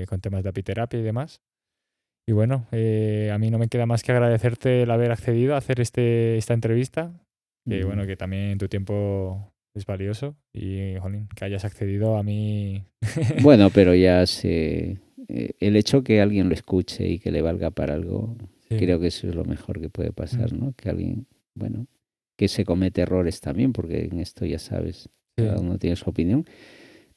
con temas de apiterapia y demás. Y bueno, a mí no me queda más que agradecerte el haber accedido a hacer esta entrevista, que bueno, que también tu tiempo es valioso y, jolín, que hayas accedido a mí. Bueno, pero ya el hecho que alguien lo escuche y que le valga para algo, Sí. creo que eso es lo mejor que puede pasar, ¿no? Que alguien, bueno, que se comete errores también, porque en esto ya sabes, cada uno tiene su opinión,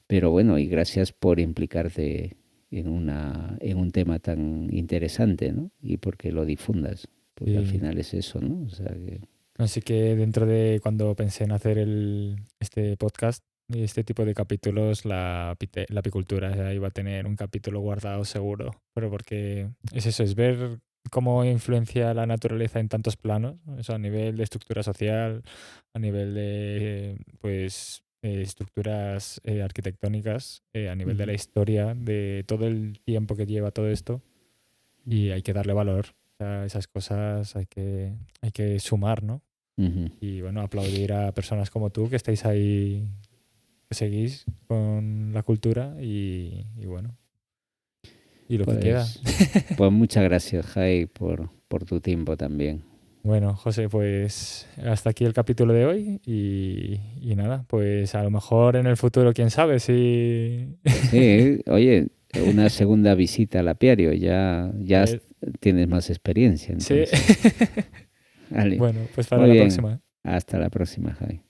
pero bueno, y gracias por implicarte en un tema tan interesante, ¿no? Y porque lo difundas, porque al final es eso, ¿no? O sea que... Así que dentro de cuando pensé en hacer este podcast y este tipo de capítulos, la apicultura iba a tener un capítulo guardado seguro, pero porque es eso, es ver cómo influencia la naturaleza en tantos planos, eso a nivel de estructura social, a nivel de pues estructuras arquitectónicas, a nivel de la historia, de todo el tiempo que lleva todo esto, y hay que darle valor. O sea, esas cosas hay que sumar, ¿no? Y bueno, aplaudir a personas como tú que estáis ahí, que seguís con la cultura y bueno, y lo que queda. Pues muchas gracias, Jai, por tu tiempo también. Bueno, José, pues hasta aquí el capítulo de hoy y nada, pues a lo mejor en el futuro, quién sabe si... Sí, oye, una segunda visita al apiario, ya tienes más experiencia, entonces. Sí. Vale. Bueno, pues para Muy la bien. próxima. Hasta la próxima, Jai.